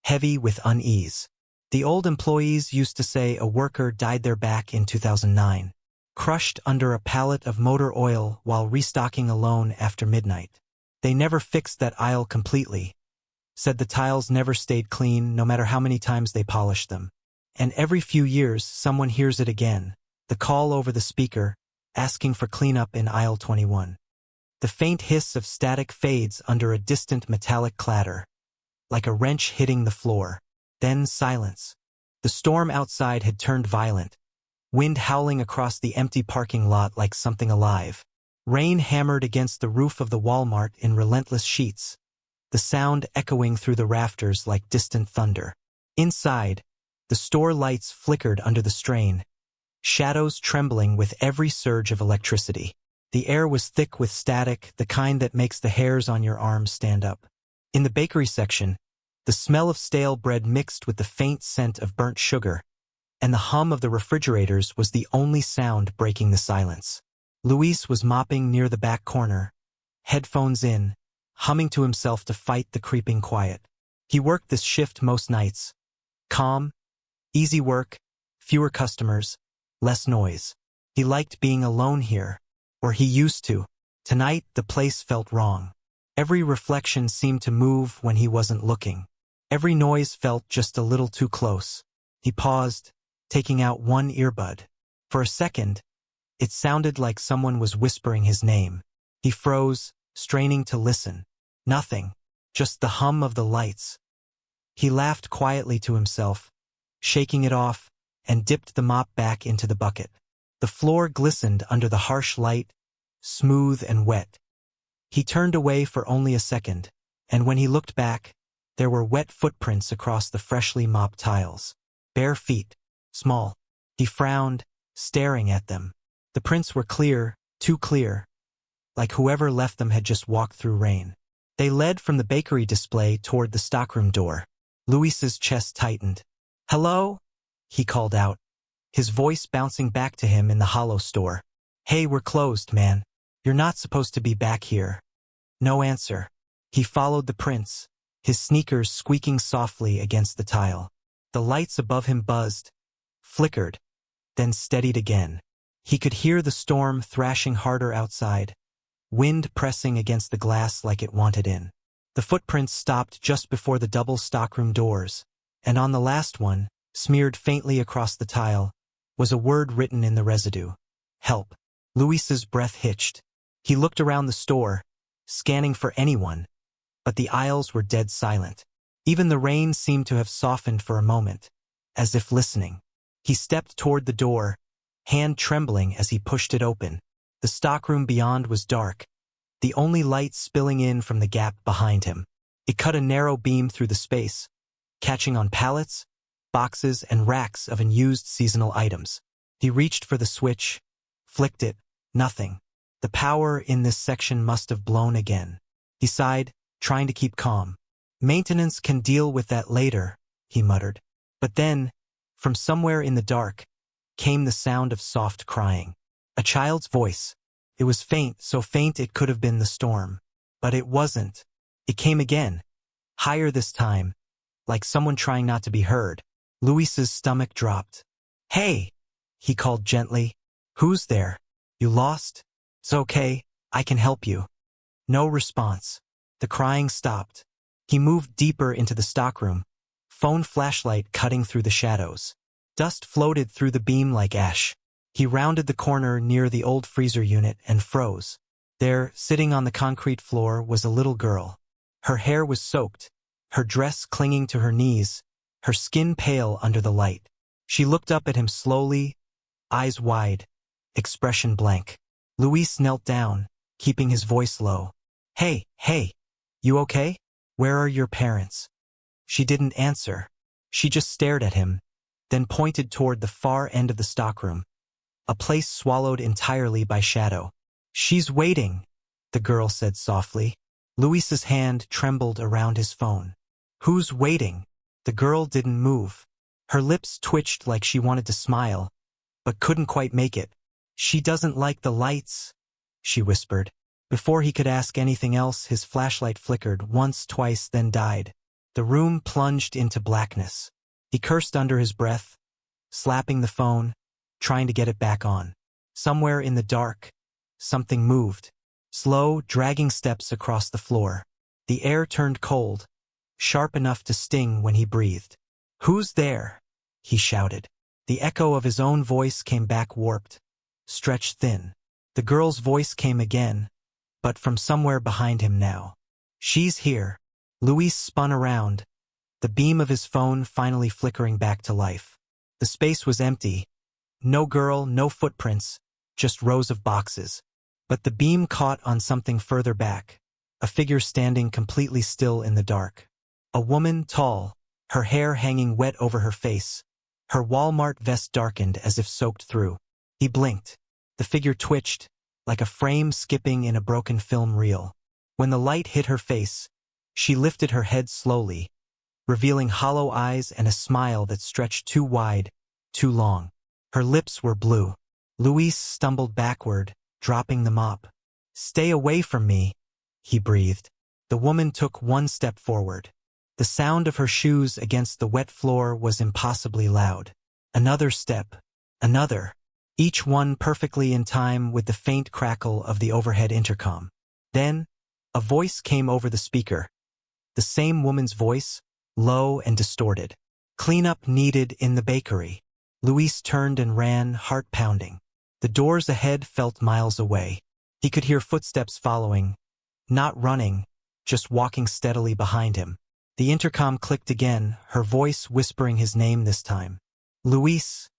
heavy with unease. The old employees used to say a worker died there back in 2009, crushed under a pallet of motor oil while restocking alone after midnight. They never fixed that aisle completely, said the tiles never stayed clean no matter how many times they polished them. And every few years someone hears it again, the call over the speaker, asking for cleanup in aisle 21. The faint hiss of static fades under a distant metallic clatter, like a wrench hitting the floor. Then silence. The storm outside had turned violent, wind howling across the empty parking lot like something alive. Rain hammered against the roof of the Walmart in relentless sheets, the sound echoing through the rafters like distant thunder. Inside, the store lights flickered under the strain, shadows trembling with every surge of electricity. The air was thick with static, the kind that makes the hairs on your arms stand up. In the bakery section, the smell of stale bread mixed with the faint scent of burnt sugar, and the hum of the refrigerators was the only sound breaking the silence. Luis was mopping near the back corner, headphones in, humming to himself to fight the creeping quiet. He worked this shift most nights. Calm, easy work, fewer customers, less noise. He liked being alone here, or he used to. Tonight, the place felt wrong. Every reflection seemed to move when he wasn't looking. Every noise felt just a little too close. He paused, taking out one earbud. For a second, it sounded like someone was whispering his name. He froze, straining to listen. Nothing, just the hum of the lights. He laughed quietly to himself, shaking it off, and dipped the mop back into the bucket. The floor glistened under the harsh light, smooth and wet. He turned away for only a second, and when he looked back, there were wet footprints across the freshly mopped tiles. Bare feet, small. He frowned, staring at them. The prints were clear, too clear, like whoever left them had just walked through rain. They led from the bakery display toward the stockroom door. Luis's chest tightened. "Hello?" he called out, his voice bouncing back to him in the hollow store. "Hey, we're closed, man. You're not supposed to be back here." No answer. He followed the prints, his sneakers squeaking softly against the tile. The lights above him buzzed, flickered, then steadied again. He could hear the storm thrashing harder outside, wind pressing against the glass like it wanted in. The footprints stopped just before the double stockroom doors, and on the last one, smeared faintly across the tile, was a word written in the residue. Help. Luis's breath hitched. He looked around the store, scanning for anyone, but the aisles were dead silent. Even the rain seemed to have softened for a moment, as if listening. He stepped toward the door, hand trembling as he pushed it open. The stockroom beyond was dark, the only light spilling in from the gap behind him. It cut a narrow beam through the space, catching on pallets, boxes, and racks of unused seasonal items. He reached for the switch, flicked it, nothing. The power in this section must have blown again. He sighed, trying to keep calm. "Maintenance can deal with that later," he muttered. But then, from somewhere in the dark, came the sound of soft crying. A child's voice. It was faint, so faint it could have been the storm. But it wasn't. It came again, higher this time, like someone trying not to be heard. Luis's stomach dropped. "Hey!" he called gently. "Who's there? You lost? It's okay, I can help you." No response. The crying stopped. He moved deeper into the stockroom, phone flashlight cutting through the shadows. Dust floated through the beam like ash. He rounded the corner near the old freezer unit and froze. There, sitting on the concrete floor, was a little girl. Her hair was soaked, her dress clinging to her knees, her skin pale under the light. She looked up at him slowly, eyes wide, expression blank. Luis knelt down, keeping his voice low. Hey, you okay? Where are your parents?" She didn't answer. She just stared at him, then pointed toward the far end of the stockroom, a place swallowed entirely by shadow. "She's waiting," the girl said softly. Luis's hand trembled around his phone. "Who's waiting?" The girl didn't move. Her lips twitched like she wanted to smile, but couldn't quite make it. "She doesn't like the lights," she whispered. Before he could ask anything else, his flashlight flickered once, twice, then died. The room plunged into blackness. He cursed under his breath, slapping the phone, trying to get it back on. Somewhere in the dark, something moved. Slow, dragging steps across the floor. The air turned cold, sharp enough to sting when he breathed. "Who's there?" he shouted. The echo of his own voice came back warped, stretched thin. The girl's voice came again, but from somewhere behind him now. "She's here." Luis spun around, the beam of his phone finally flickering back to life. The space was empty. No girl, no footprints, just rows of boxes. But the beam caught on something further back, a figure standing completely still in the dark. A woman, tall, her hair hanging wet over her face, her Walmart vest darkened as if soaked through. He blinked. The figure twitched, like a frame skipping in a broken film reel. When the light hit her face, she lifted her head slowly, revealing hollow eyes and a smile that stretched too wide, too long. Her lips were blue. Luis stumbled backward, dropping the mop. "Stay away from me," he breathed. The woman took one step forward. The sound of her shoes against the wet floor was impossibly loud. Another step. Another. Each one perfectly in time with the faint crackle of the overhead intercom. Then, a voice came over the speaker. The same woman's voice, low and distorted. "Cleanup needed in the bakery." Luis turned and ran, heart pounding. The doors ahead felt miles away. He could hear footsteps following, not running, just walking steadily behind him. The intercom clicked again, her voice whispering his name this time. "Luis,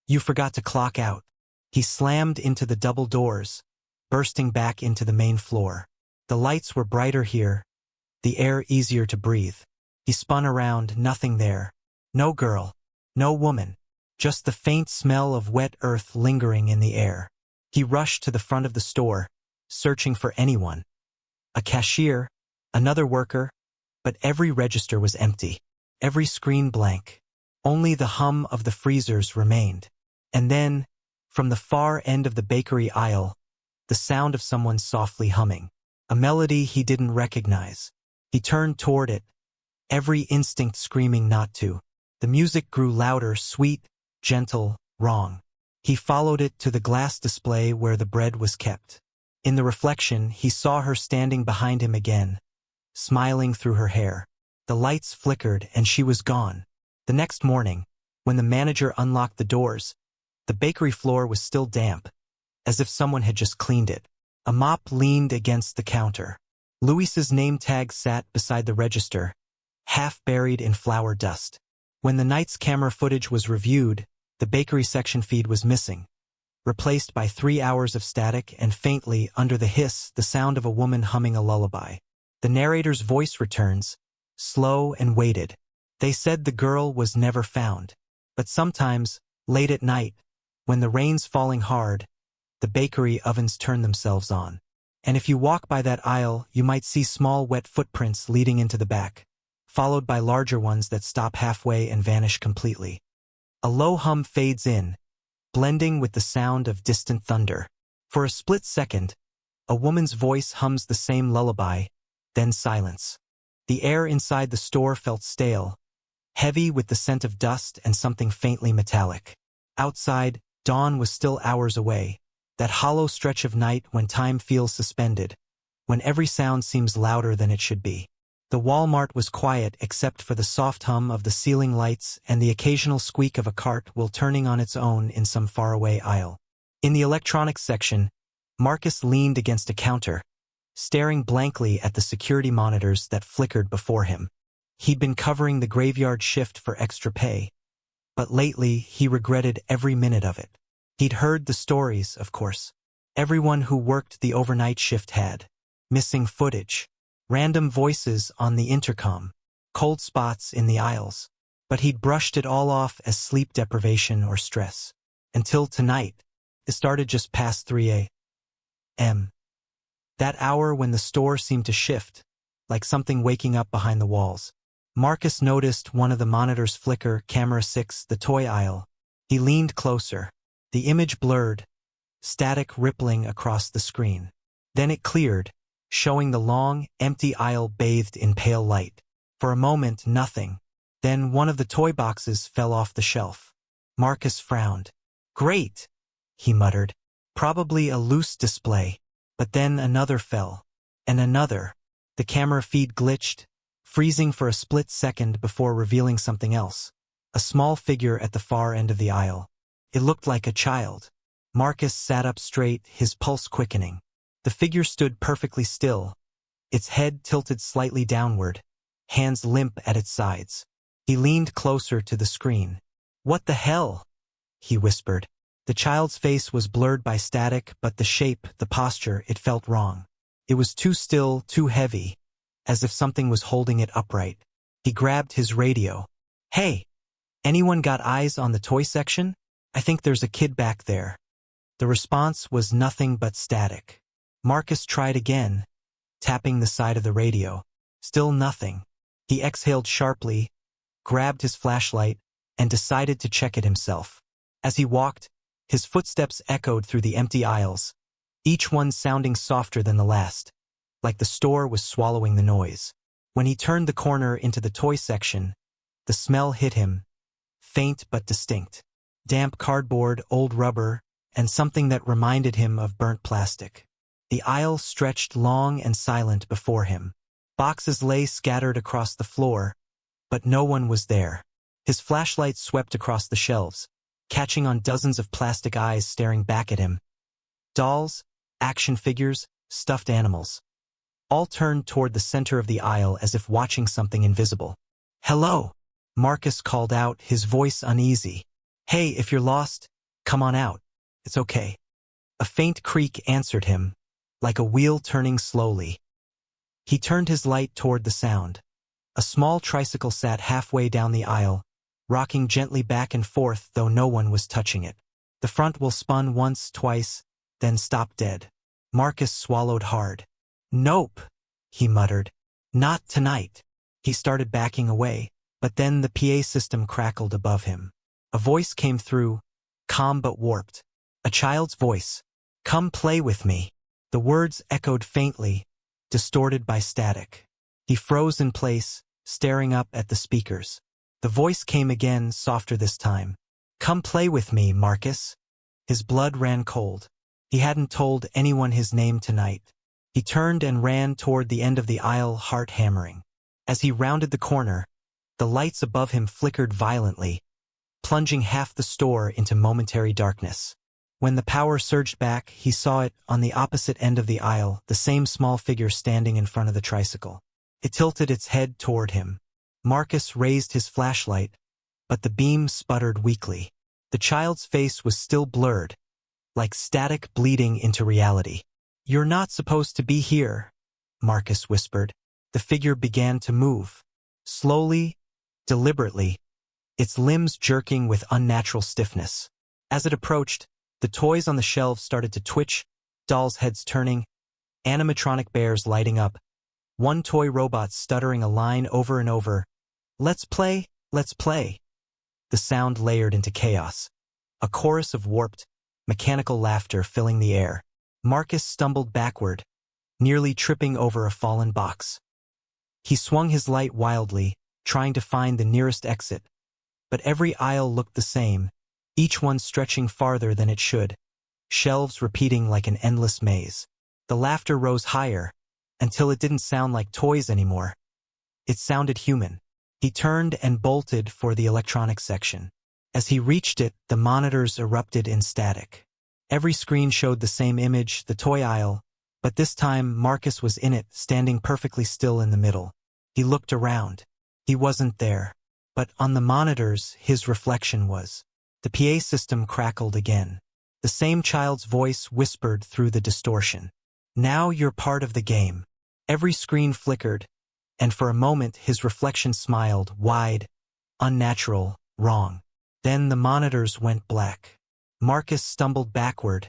you forgot to clock out." He slammed into the double doors, bursting back into the main floor. The lights were brighter here, the air easier to breathe. He spun around, nothing there. No girl, no woman, just the faint smell of wet earth lingering in the air. He rushed to the front of the store, searching for anyone. A cashier, another worker, but every register was empty, every screen blank. Only the hum of the freezers remained. And then, from the far end of the bakery aisle, the sound of someone softly humming. A melody he didn't recognize. He turned toward it, every instinct screaming not to. The music grew louder, sweet, gentle, wrong. He followed it to the glass display where the bread was kept. In the reflection, he saw her standing behind him again, smiling through her hair. The lights flickered and she was gone. The next morning, when the manager unlocked the doors, the bakery floor was still damp, as if someone had just cleaned it. A mop leaned against the counter. Luis's name tag sat beside the register, half buried in flour dust. When the night's camera footage was reviewed, the bakery section feed was missing, replaced by 3 hours of static and faintly, under the hiss, the sound of a woman humming a lullaby. The narrator's voice returns, slow and weighted. They said the girl was never found. But sometimes, late at night, when the rain's falling hard, the bakery ovens turn themselves on. And if you walk by that aisle, you might see small wet footprints leading into the back, followed by larger ones that stop halfway and vanish completely. A low hum fades in, blending with the sound of distant thunder. For a split second, a woman's voice hums the same lullaby, then silence. The air inside the store felt stale, heavy with the scent of dust and something faintly metallic. Outside, dawn was still hours away, that hollow stretch of night when time feels suspended, when every sound seems louder than it should be. The Walmart was quiet except for the soft hum of the ceiling lights and the occasional squeak of a cart while turning on its own in some faraway aisle. In the electronics section, Marcus leaned against a counter, staring blankly at the security monitors that flickered before him. He'd been covering the graveyard shift for extra pay, but lately he regretted every minute of it. He'd heard the stories, of course. Everyone who worked the overnight shift had. Missing footage, random voices on the intercom, cold spots in the aisles. But he'd brushed it all off as sleep deprivation or stress. Until tonight. It started just past 3 a.m. That hour when the store seemed to shift, like something waking up behind the walls. Marcus noticed one of the monitors flicker, camera 6, the toy aisle. He leaned closer. The image blurred, static rippling across the screen. Then it cleared, showing the long, empty aisle bathed in pale light. For a moment, nothing. Then one of the toy boxes fell off the shelf. Marcus frowned. "Great," he muttered. "Probably a loose display." But then another fell. And another. The camera feed glitched, freezing for a split second before revealing something else. A small figure at the far end of the aisle. It looked like a child. Marcus sat up straight, his pulse quickening. The figure stood perfectly still, its head tilted slightly downward, hands limp at its sides. He leaned closer to the screen. "What the hell?" he whispered. The child's face was blurred by static, but the shape, the posture, it felt wrong. It was too still, too heavy, as if something was holding it upright. He grabbed his radio. "Hey, anyone got eyes on the toy section? I think there's a kid back there." The response was nothing but static. Marcus tried again, tapping the side of the radio. Still nothing. He exhaled sharply, grabbed his flashlight, and decided to check it himself. As he walked, his footsteps echoed through the empty aisles, each one sounding softer than the last, like the store was swallowing the noise. When he turned the corner into the toy section, the smell hit him, faint but distinct. Damp cardboard, old rubber, and something that reminded him of burnt plastic. The aisle stretched long and silent before him. Boxes lay scattered across the floor, but no one was there. His flashlight swept across the shelves, catching on dozens of plastic eyes staring back at him. Dolls, action figures, stuffed animals. All turned toward the center of the aisle as if watching something invisible. "Hello," Marcus called out, his voice uneasy. "Hey, if you're lost, come on out. It's okay." A faint creak answered him, like a wheel turning slowly. He turned his light toward the sound. A small tricycle sat halfway down the aisle, rocking gently back and forth though no one was touching it. The front wheel spun once, twice, then stopped dead. Marcus swallowed hard. "Nope," he muttered. "Not tonight." He started backing away, but then the PA system crackled above him. A voice came through, calm but warped. A child's voice. "Come play with me." The words echoed faintly, distorted by static. He froze in place, staring up at the speakers. The voice came again, softer this time. "Come play with me, Marcus." His blood ran cold. He hadn't told anyone his name tonight. He turned and ran toward the end of the aisle, heart hammering. As he rounded the corner, the lights above him flickered violently, plunging half the store into momentary darkness. When the power surged back, he saw it, on the opposite end of the aisle, the same small figure standing in front of the tricycle. It tilted its head toward him. Marcus raised his flashlight, but the beam sputtered weakly. The child's face was still blurred, like static bleeding into reality. "You're not supposed to be here," Marcus whispered. The figure began to move. Slowly, deliberately, its limbs jerking with unnatural stiffness. As it approached, the toys on the shelves started to twitch, dolls' heads turning, animatronic bears lighting up, one toy robot stuttering a line over and over. "Let's play, let's play." The sound layered into chaos. A chorus of warped, mechanical laughter filling the air. Marcus stumbled backward, nearly tripping over a fallen box. He swung his light wildly, trying to find the nearest exit. But every aisle looked the same, each one stretching farther than it should, shelves repeating like an endless maze. The laughter rose higher, until it didn't sound like toys anymore. It sounded human. He turned and bolted for the electronics section. As he reached it, the monitors erupted in static. Every screen showed the same image, the toy aisle, but this time Marcus was in it, standing perfectly still in the middle. He looked around. He wasn't there. But on the monitors, his reflection was. The PA system crackled again. The same child's voice whispered through the distortion. "Now you're part of the game." Every screen flickered, and for a moment his reflection smiled, wide, unnatural, wrong. Then the monitors went black. Marcus stumbled backward,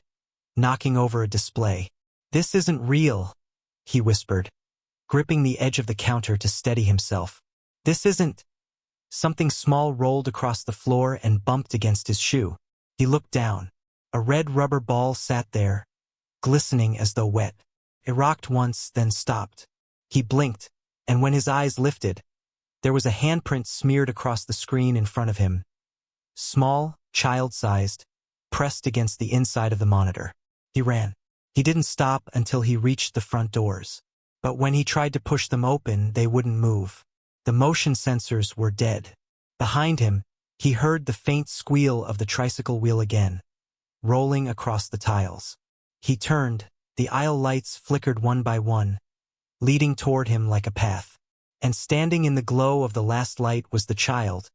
knocking over a display. "This isn't real," he whispered, gripping the edge of the counter to steady himself. "This isn't." Something small rolled across the floor and bumped against his shoe. He looked down. A red rubber ball sat there, glistening as though wet. It rocked once, then stopped. He blinked, and when his eyes lifted, There was a handprint smeared across the screen in front of him. Small, child-sized, pressed against the inside of the monitor. He ran. He didn't stop until he reached the front doors. But when he tried to push them open, they wouldn't move. The motion sensors were dead. Behind him, he heard the faint squeal of the tricycle wheel again, rolling across the tiles. He turned. The aisle lights flickered one by one, leading toward him like a path. And standing in the glow of the last light was the child,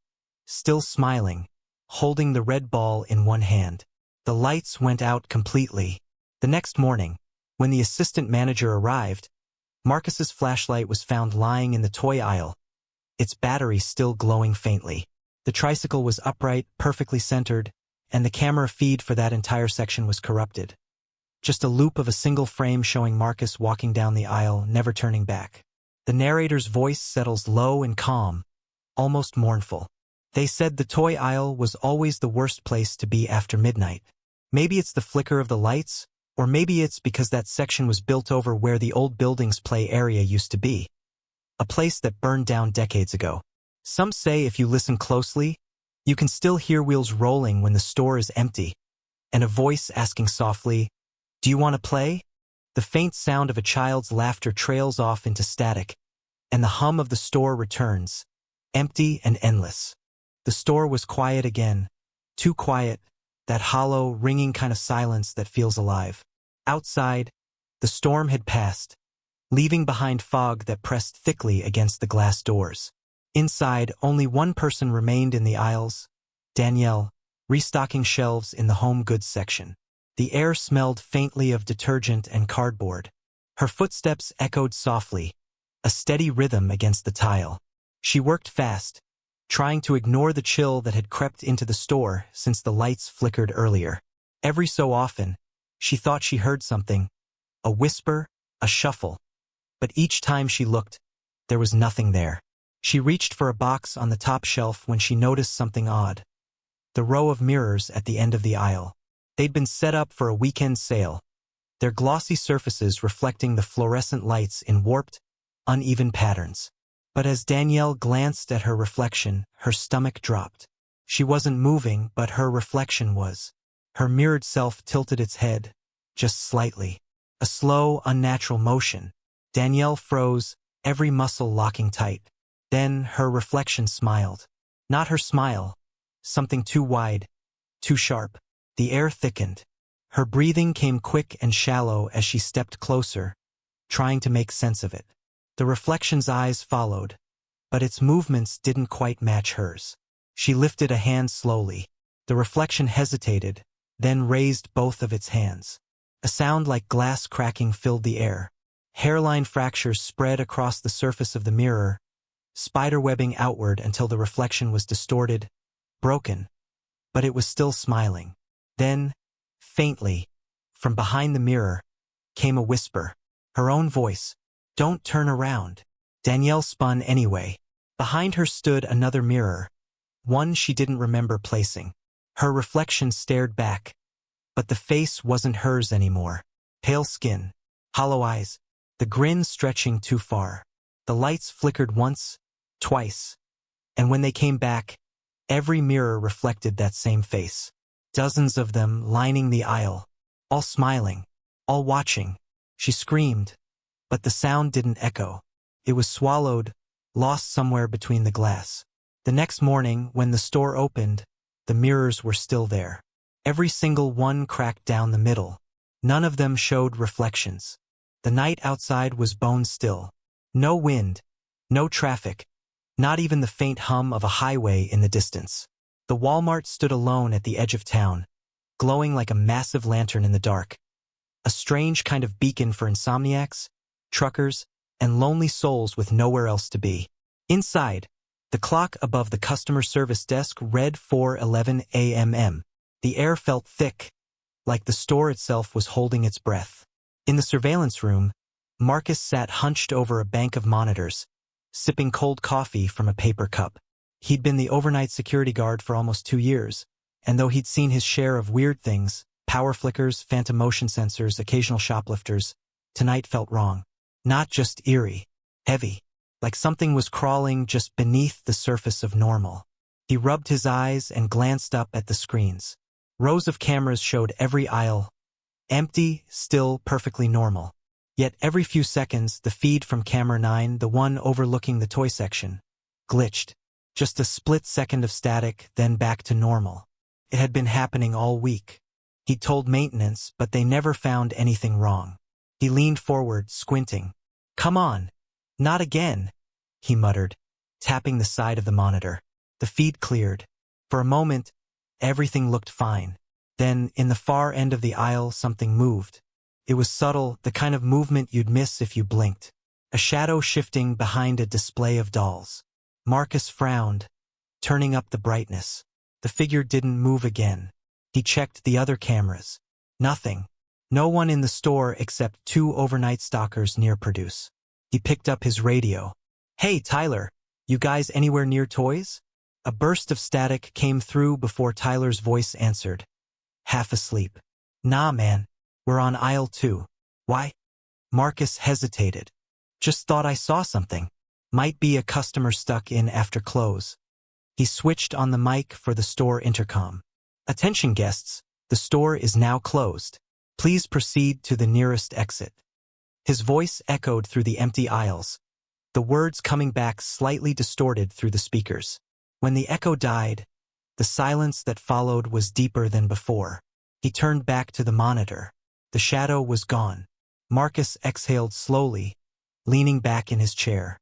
still smiling, holding the red ball in one hand. The lights went out completely. The next morning, when the assistant manager arrived, Marcus's flashlight was found lying in the toy aisle, its battery still glowing faintly. The tricycle was upright, perfectly centered, and the camera feed for that entire section was corrupted. Just a loop of a single frame showing Marcus walking down the aisle, never turning back. The narrator's voice settles low and calm, almost mournful. They said the toy aisle was always the worst place to be after midnight. Maybe it's the flicker of the lights, or maybe it's because that section was built over where the old building's play area used to be. A place that burned down decades ago. Some say if you listen closely, you can still hear wheels rolling when the store is empty, and a voice asking softly, "Do you want to play?" The faint sound of a child's laughter trails off into static, and the hum of the store returns, empty and endless. The store was quiet again, too quiet, that hollow, ringing kind of silence that feels alive. Outside, the storm had passed, leaving behind fog that pressed thickly against the glass doors. Inside, only one person remained in the aisles, Danielle, restocking shelves in the home goods section. The air smelled faintly of detergent and cardboard. Her footsteps echoed softly, a steady rhythm against the tile. She worked fast, trying to ignore the chill that had crept into the store since the lights flickered earlier. Every so often, she thought she heard something, a whisper, a shuffle. But each time she looked, there was nothing there. She reached for a box on the top shelf when she noticed something odd. The row of mirrors at the end of the aisle. They'd been set up for a weekend sale, their glossy surfaces reflecting the fluorescent lights in warped, uneven patterns. But as Danielle glanced at her reflection, her stomach dropped. She wasn't moving, but her reflection was. Her mirrored self tilted its head, just slightly. A slow, unnatural motion. Danielle froze, every muscle locking tight. Then her reflection smiled. Not her smile. Something too wide, too sharp. The air thickened. Her breathing came quick and shallow as she stepped closer, trying to make sense of it. The reflection's eyes followed, but its movements didn't quite match hers. She lifted a hand slowly. The reflection hesitated, then raised both of its hands. A sound like glass cracking filled the air. Hairline fractures spread across the surface of the mirror, spiderwebbing outward until the reflection was distorted, broken. But it was still smiling. Then, faintly, from behind the mirror, came a whisper. Her own voice. "Don't turn around." Danielle spun anyway. Behind her stood another mirror, one she didn't remember placing. Her reflection stared back, but the face wasn't hers anymore. Pale skin, hollow eyes, the grin stretching too far. The lights flickered once, twice, and when they came back, every mirror reflected that same face. Dozens of them lining the aisle, all smiling, all watching. She screamed, but the sound didn't echo. It was swallowed, lost somewhere between the glass. The next morning, when the store opened, the mirrors were still there. Every single one cracked down the middle. None of them showed reflections. The night outside was bone still. No wind, no traffic, not even the faint hum of a highway in the distance. The Walmart stood alone at the edge of town, glowing like a massive lantern in the dark. A strange kind of beacon for insomniacs, truckers, and lonely souls with nowhere else to be. Inside, the clock above the customer service desk read 4:11 a.m. The air felt thick, like the store itself was holding its breath. In the surveillance room, Marcus sat hunched over a bank of monitors, sipping cold coffee from a paper cup. He'd been the overnight security guard for almost 2 years, and though he'd seen his share of weird things, power flickers, phantom motion sensors, occasional shoplifters, tonight felt wrong. Not just eerie, heavy. like something was crawling just beneath the surface of normal. He rubbed his eyes and glanced up at the screens. Rows of cameras showed every aisle, empty, still perfectly normal. Yet every few seconds, the feed from camera 9, the one overlooking the toy section, glitched. Just a split second of static, then back to normal. It had been happening all week. He'd told maintenance, but they never found anything wrong. He leaned forward, squinting. "Come on. Not again," he muttered, tapping the side of the monitor. The feed cleared. For a moment, everything looked fine. Then, in the far end of the aisle, something moved. It was subtle, the kind of movement you'd miss if you blinked. A shadow shifting behind a display of dolls. Marcus frowned, turning up the brightness. The figure didn't move again. He checked the other cameras. Nothing. No one in the store except 2 overnight stalkers near Produce. He picked up his radio. "Hey, Tyler, you guys anywhere near toys?" A burst of static came through before Tyler's voice answered. Half asleep. "Nah, man. We're on aisle 2. Why?" Marcus hesitated. "Just thought I saw something. Might be a customer stuck in after close." He switched on the mic for the store intercom. "Attention guests, the store is now closed. Please proceed to the nearest exit." His voice echoed through the empty aisles, the words coming back slightly distorted through the speakers. When the echo died, the silence that followed was deeper than before. He turned back to the monitor. The shadow was gone. Marcus exhaled slowly, leaning back in his chair.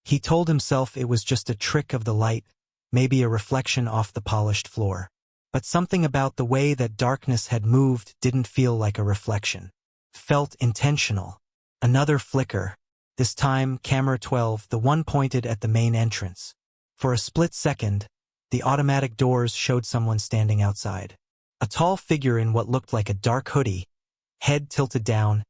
He told himself it was just a trick of the light, maybe a reflection off the polished floor. But something about the way that darkness had moved didn't feel like a reflection. Felt intentional. Another flicker. This time, camera 12, the one pointed at the main entrance. For a split second, the automatic doors showed someone standing outside. A tall figure in what looked like a dark hoodie, head tilted down,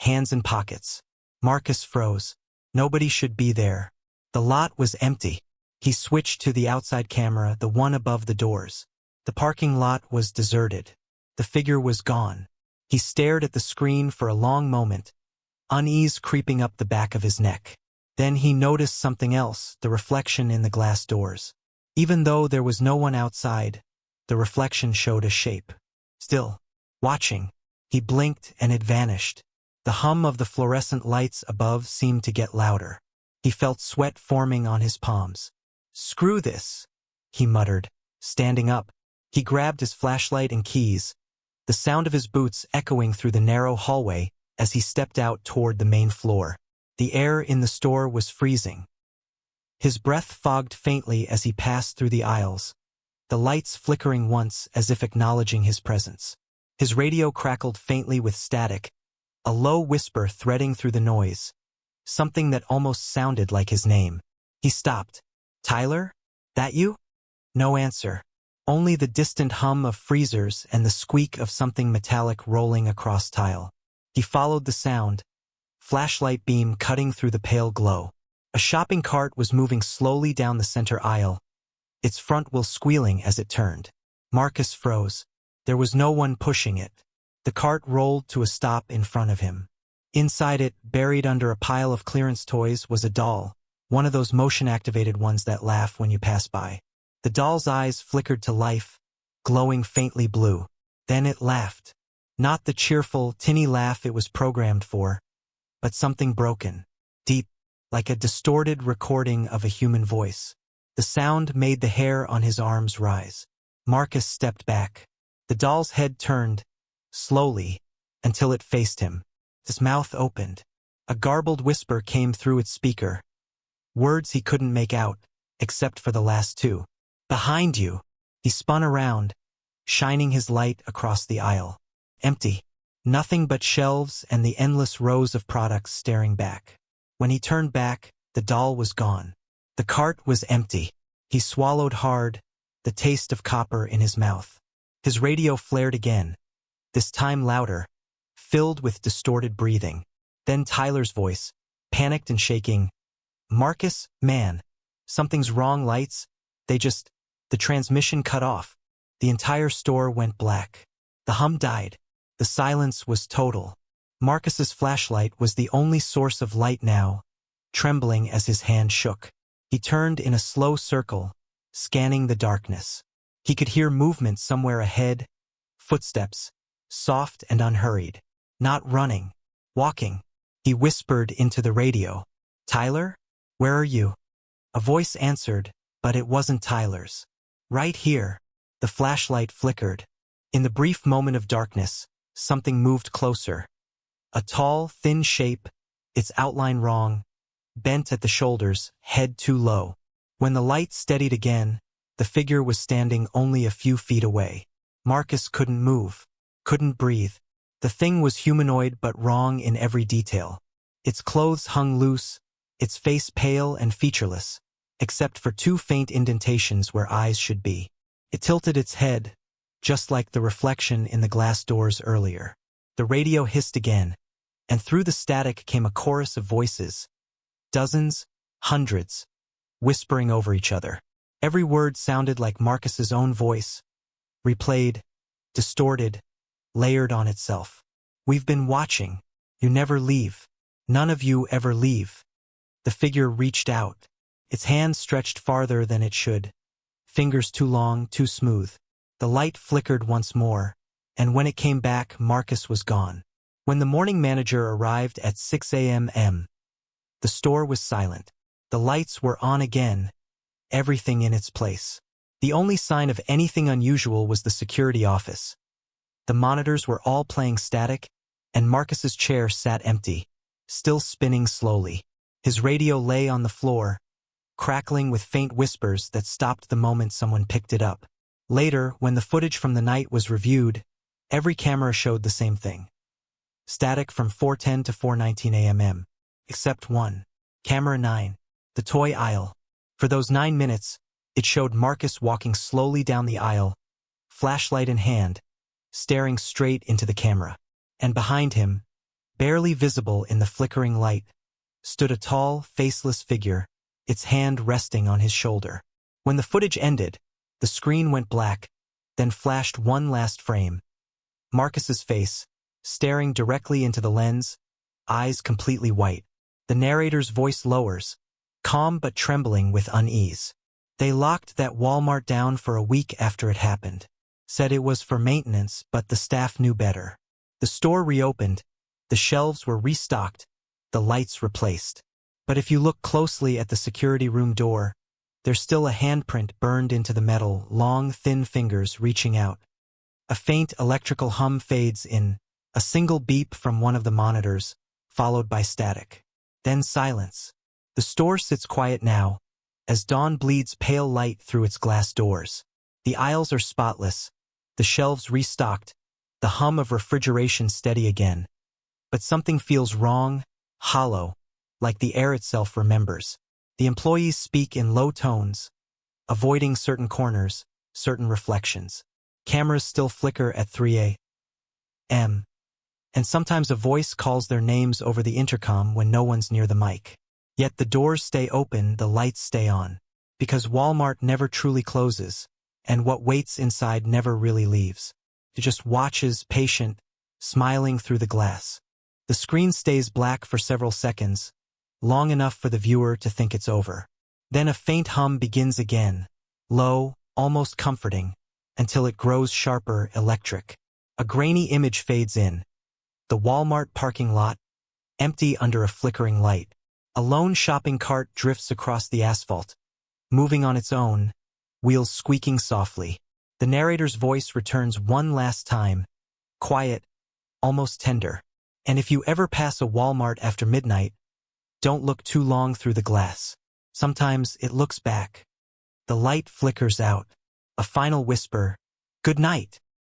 hands in pockets. Marcus froze. Nobody should be there. The lot was empty. He switched to the outside camera, the one above the doors. The parking lot was deserted. The figure was gone. He stared at the screen for a long moment, unease creeping up the back of his neck. Then he noticed something else, the reflection in the glass doors. Even though there was no one outside, the reflection showed a shape. Still, watching. He blinked and it vanished. The hum of the fluorescent lights above seemed to get louder. He felt sweat forming on his palms. "Screw this," he muttered, standing up. He grabbed his flashlight and keys, the sound of his boots echoing through the narrow hallway as he stepped out toward the main floor. The air in the store was freezing. His breath fogged faintly as he passed through the aisles, the lights flickering once as if acknowledging his presence. His radio crackled faintly with static, a low whisper threading through the noise, something that almost sounded like his name. He stopped. "Tyler? That you?" No answer. Only the distant hum of freezers and the squeak of something metallic rolling across tile. He followed the sound, flashlight beam cutting through the pale glow. A shopping cart was moving slowly down the center aisle, its front wheel squealing as it turned. Marcus froze. There was no one pushing it. The cart rolled to a stop in front of him. Inside it, buried under a pile of clearance toys, was a doll, one of those motion-activated ones that laugh when you pass by. The doll's eyes flickered to life, glowing faintly blue. Then it laughed. Not the cheerful, tinny laugh it was programmed for, but something broken, deep, like a distorted recording of a human voice. The sound made the hair on his arms rise. Marcus stepped back. The doll's head turned, slowly, until it faced him. His mouth opened. A garbled whisper came through its speaker. Words he couldn't make out, except for the last two. "Behind you." He spun around, shining his light across the aisle. Empty. Nothing but shelves and the endless rows of products staring back. When he turned back, the doll was gone. The cart was empty. He swallowed hard, the taste of copper in his mouth. His radio flared again, this time louder, filled with distorted breathing. Then Tyler's voice, panicked and shaking. "Marcus, man, something's wrong, lights. The transmission cut off. The entire store went black. The hum died. The silence was total. Marcus's flashlight was the only source of light now, trembling as his hand shook. He turned in a slow circle, scanning the darkness. He could hear movement somewhere ahead, footsteps, soft and unhurried. Not running, walking. He whispered into the radio. "Tyler? Where are you?" A voice answered, but it wasn't Tyler's. "Right here." The flashlight flickered. In the brief moment of darkness, something moved closer. A tall, thin shape, its outline wrong, bent at the shoulders, head too low. When the light steadied again, the figure was standing only a few feet away. Marcus couldn't move, couldn't breathe. The thing was humanoid but wrong in every detail. Its clothes hung loose, its face pale and featureless, except for two faint indentations where eyes should be. It tilted its head, just like the reflection in the glass doors earlier. The radio hissed again, and through the static came a chorus of voices. Dozens, hundreds, whispering over each other. Every word sounded like Marcus's own voice, replayed, distorted, layered on itself. "We've been watching. You never leave. None of you ever leave." The figure reached out. Its hand stretched farther than it should. Fingers too long, too smooth. The light flickered once more, and when it came back, Marcus was gone. When the morning manager arrived at 6 a.m., the store was silent. The lights were on again, everything in its place. The only sign of anything unusual was the security office. The monitors were all playing static, and Marcus's chair sat empty, still spinning slowly. His radio lay on the floor, crackling with faint whispers that stopped the moment someone picked it up. Later, when the footage from the night was reviewed, every camera showed the same thing. Static from 4:10 to 4:19 a.m., except one. Camera 9, the toy aisle. For those 9 minutes, it showed Marcus walking slowly down the aisle, flashlight in hand, staring straight into the camera. And behind him, barely visible in the flickering light, stood a tall, faceless figure, its hand resting on his shoulder. When the footage ended, the screen went black, then flashed one last frame. Marcus's face, staring directly into the lens, eyes completely white. The narrator's voice lowers, calm but trembling with unease. "They locked that Walmart down for a week after it happened. Said it was for maintenance, but the staff knew better. The store reopened, the shelves were restocked, the lights replaced. But if you look closely at the security room door, there's still a handprint burned into the metal, long, thin fingers reaching out. A faint electrical hum fades in, a single beep from one of the monitors, followed by static. Then silence. The store sits quiet now, as dawn bleeds pale light through its glass doors. The aisles are spotless, the shelves restocked, the hum of refrigeration steady again. But something feels wrong, hollow, like the air itself remembers. The employees speak in low tones, avoiding certain corners, certain reflections. Cameras still flicker at 3 a.m., and sometimes a voice calls their names over the intercom when no one's near the mic. Yet the doors stay open, the lights stay on. Because Walmart never truly closes, and what waits inside never really leaves. It just watches, patient, smiling through the glass. The screen stays black for several seconds, long enough for the viewer to think it's over. Then a faint hum begins again, low, almost comforting, until it grows sharper, electric. A grainy image fades in. The Walmart parking lot, empty under a flickering light. A lone shopping cart drifts across the asphalt, moving on its own, wheels squeaking softly. The narrator's voice returns one last time, quiet, almost tender. "And if you ever pass a Walmart after midnight, don't look too long through the glass. Sometimes it looks back." The light flickers out. A final whisper, "Good night."